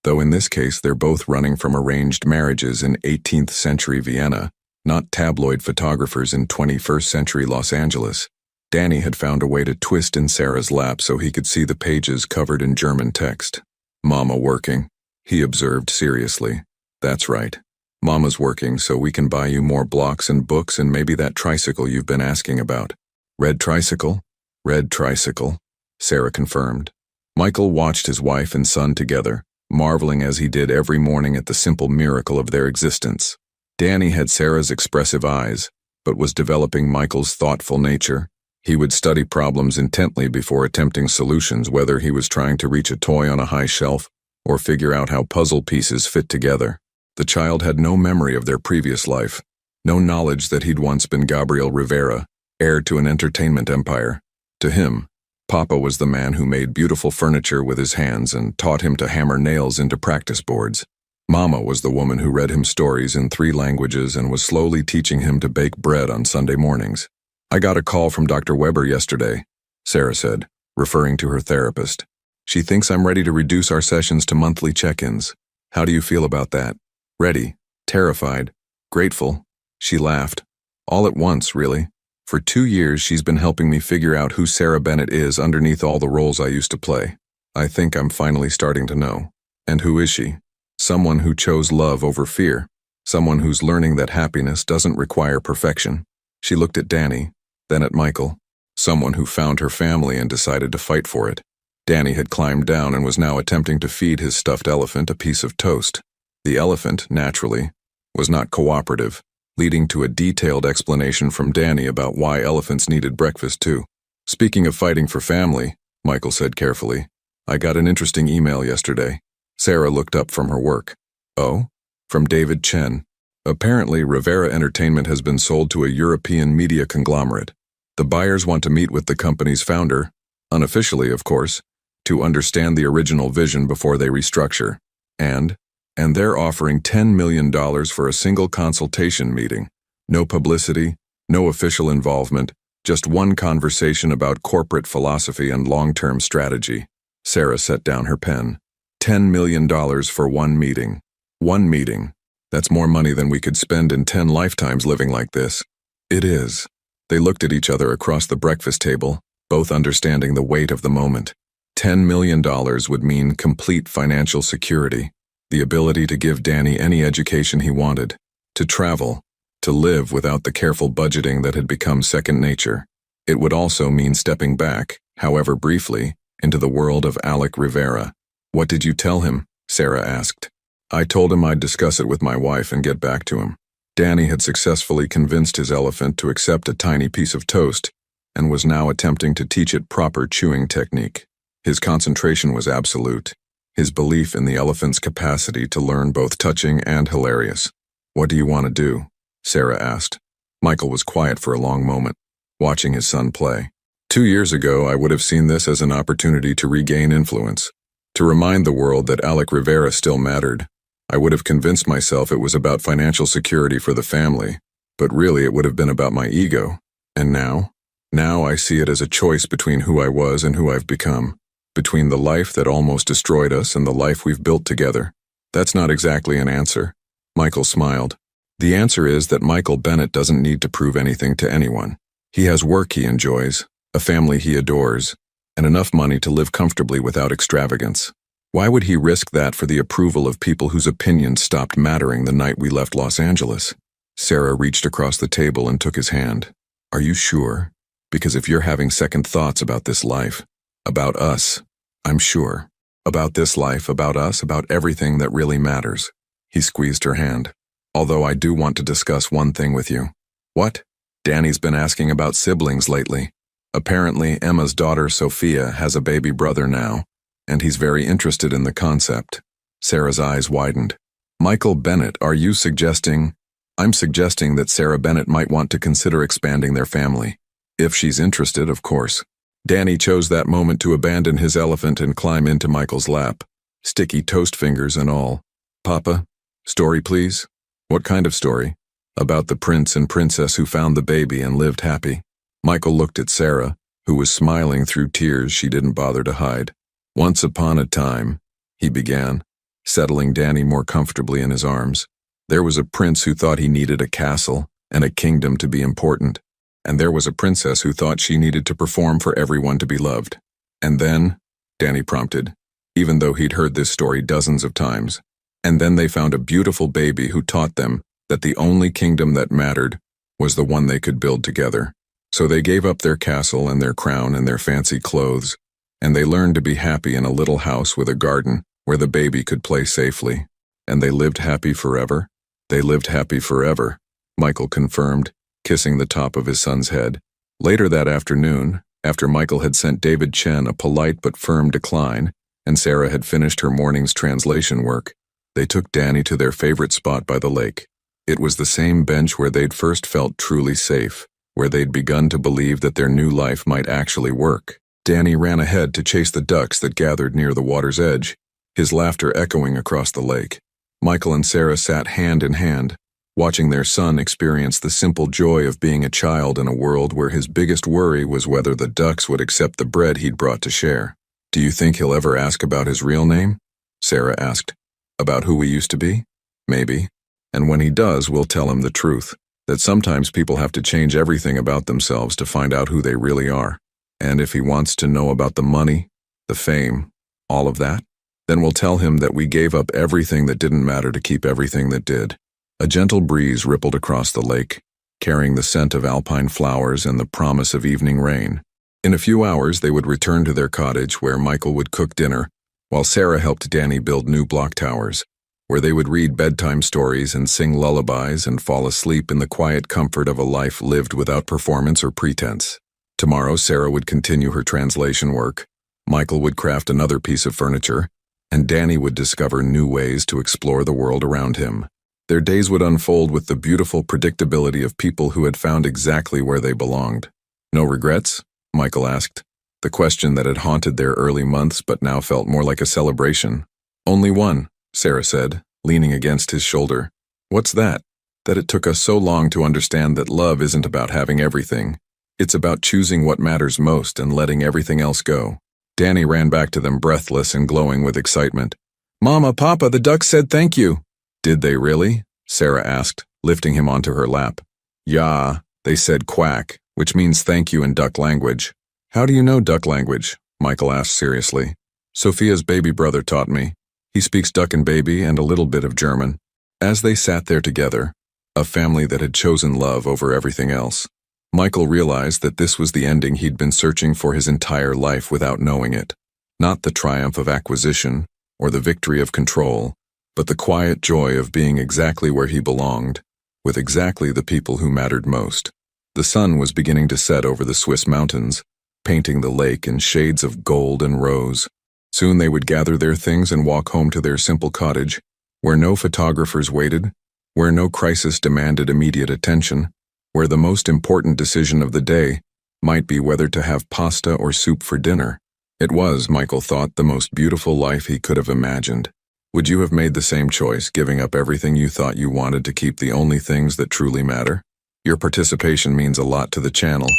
Though in this case they're both running from arranged marriages in 18th century Vienna, not tabloid photographers in 21st century Los Angeles. Danny had found a way to twist in Sarah's lap so he could see the pages covered in German text. "Mama working," he observed seriously. "That's right. Mama's working so we can buy you more blocks and books and maybe that tricycle you've been asking about." "Red tricycle?" "Red tricycle," Sarah confirmed. Michael watched his wife and son together, marveling as he did every morning at the simple miracle of their existence. Danny had Sarah's expressive eyes, but was developing Michael's thoughtful nature. He would study problems intently before attempting solutions, whether he was trying to reach a toy on a high shelf or figure out how puzzle pieces fit together. The child had no memory of their previous life, no knowledge that he'd once been Gabriel Rivera, heir to an entertainment empire. To him, Papa was the man who made beautiful furniture with his hands and taught him to hammer nails into practice boards. Mama was the woman who read him stories in 3 languages and was slowly teaching him to bake bread on Sunday mornings. "I got a call from Dr. Weber yesterday," Sarah said, referring to her therapist. "She thinks I'm ready to reduce our sessions to monthly check-ins. How do you feel about that?" "Ready, terrified, grateful." She laughed. "All at once, really. For 2 years she's been helping me figure out who Sarah Bennett is underneath all the roles I used to play. I think I'm finally starting to know. And who is she? Someone who chose love over fear. Someone who's learning that happiness doesn't require perfection." She looked at Danny, then at Michael. Someone who found her family and decided to fight for it. Danny had climbed down and was now attempting to feed his stuffed elephant a piece of toast. The elephant, naturally, was not cooperative, leading to a detailed explanation from Danny about why elephants needed breakfast too. "Speaking of fighting for family," Michael said carefully, "I got an interesting email yesterday." Sarah looked up from her work. "Oh?" "From David Chen. Apparently, Rivera Entertainment has been sold to a European media conglomerate. The buyers want to meet with the company's founder, unofficially of course, to understand the original vision before they restructure. And they're offering $10 million for a single consultation meeting. No publicity, no official involvement, just one conversation about corporate philosophy and long-term strategy." Sarah set down her pen. $10 million for one meeting. One meeting. That's more money than we could spend in 10 lifetimes living like this. It is. They looked at each other across the breakfast table, both understanding the weight of the moment. $10 million would mean complete financial security. The ability to give Danny any education he wanted, to travel, to live without the careful budgeting that had become second nature. It would also mean stepping back, however briefly, into the world of Alec Rivera. "What did you tell him?" Sarah asked. "I told him I'd discuss it with my wife and get back to him." Danny had successfully convinced his elephant to accept a tiny piece of toast and was now attempting to teach it proper chewing technique. His concentration was absolute. His belief in the elephant's capacity to learn both touching and hilarious. "What do you want to do?" Sarah asked. Michael was quiet for a long moment, watching his son play. 2 years ago, I would have seen this as an opportunity to regain influence, to remind the world that Alec Rivera still mattered. I would have convinced myself it was about financial security for the family, but really it would have been about my ego. And now? Now I see it as a choice between who I was and who I've become. Between the life that almost destroyed us and the life we've built together. That's not exactly an answer. Michael smiled. The answer is that Michael Bennett doesn't need to prove anything to anyone. He has work he enjoys, a family he adores, and enough money to live comfortably without extravagance. Why would he risk that for the approval of people whose opinions stopped mattering the night we left Los Angeles? Sarah reached across the table and took his hand. "Are you sure? Because if you're having second thoughts about this life, about us, I'm sure. About this life, about us, about everything that really matters." He squeezed her hand. "Although I do want to discuss one thing with you." "What?" "Danny's been asking about siblings lately. Apparently, Emma's daughter Sophia has a baby brother now, and he's very interested in the concept." Sarah's eyes widened. Michael Bennett, are you suggesting? I'm suggesting that Sarah Bennett might want to consider expanding their family. If she's interested, of course. Danny chose that moment to abandon his elephant and climb into Michael's lap, sticky toast fingers and all. Papa, story please? What kind of story? About the prince and princess who found the baby and lived happy. Michael looked at Sarah, who was smiling through tears she didn't bother to hide. Once upon a time, he began, settling Danny more comfortably in his arms. There was a prince who thought he needed a castle and a kingdom to be important. And there was a princess who thought she needed to perform for everyone to be loved. And then, Danny prompted, even though he'd heard this story dozens of times. And then they found a beautiful baby who taught them that the only kingdom that mattered was the one they could build together. So they gave up their castle and their crown and their fancy clothes, and they learned to be happy in a little house with a garden where the baby could play safely. And they lived happy forever? They lived happy forever, Michael confirmed, kissing the top of his son's head. Later that afternoon, after Michael had sent David Chen a polite but firm decline, and Sarah had finished her morning's translation work, they took Danny to their favorite spot by the lake. It was the same bench where they'd first felt truly safe, where they'd begun to believe that their new life might actually work. Danny ran ahead to chase the ducks that gathered near the water's edge, his laughter echoing across the lake. Michael and Sarah sat hand in hand, watching their son experience the simple joy of being a child in a world where his biggest worry was whether the ducks would accept the bread he'd brought to share. "Do you think he'll ever ask about his real name?" Sarah asked. "About who we used to be? Maybe. And when he does, we'll tell him the truth, that sometimes people have to change everything about themselves to find out who they really are. And if he wants to know about the money, the fame, all of that, then we'll tell him that we gave up everything that didn't matter to keep everything that did." A gentle breeze rippled across the lake, carrying the scent of alpine flowers and the promise of evening rain. In a few hours, they would return to their cottage where Michael would cook dinner, while Sarah helped Danny build new block towers, where they would read bedtime stories and sing lullabies and fall asleep in the quiet comfort of a life lived without performance or pretense. Tomorrow, Sarah would continue her translation work, Michael would craft another piece of furniture, and Danny would discover new ways to explore the world around him. Their days would unfold with the beautiful predictability of people who had found exactly where they belonged. "No regrets?" Michael asked, the question that had haunted their early months but now felt more like a celebration. "Only one," Sarah said, leaning against his shoulder. "What's that?" "That it took us so long to understand that love isn't about having everything. It's about choosing what matters most and letting everything else go." Danny ran back to them breathless and glowing with excitement. "Mama, Papa, the ducks said thank you." "Did they really?" Sarah asked, lifting him onto her lap. "Yeah, they said quack, which means thank you in duck language." "How do you know duck language?" Michael asked seriously. "Sophia's baby brother taught me. He speaks duck and baby and a little bit of German." As they sat there together, a family that had chosen love over everything else, Michael realized that this was the ending he'd been searching for his entire life without knowing it. Not the triumph of acquisition or the victory of control, but the quiet joy of being exactly where he belonged, with exactly the people who mattered most. The sun was beginning to set over the Swiss mountains, painting the lake in shades of gold and rose. Soon they would gather their things and walk home to their simple cottage, where no photographers waited, where no crisis demanded immediate attention, where the most important decision of the day might be whether to have pasta or soup for dinner. It was, Michael thought, the most beautiful life he could have imagined. Would you have made the same choice, giving up everything you thought you wanted to keep the only things that truly matter? Your participation means a lot to the channel.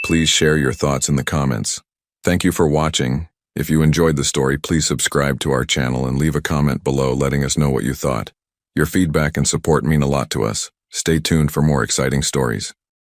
Please share your thoughts in the comments. Thank you for watching. If you enjoyed the story, please subscribe to our channel and leave a comment below letting us know what you thought. Your feedback and support mean a lot to us. Stay tuned for more exciting stories.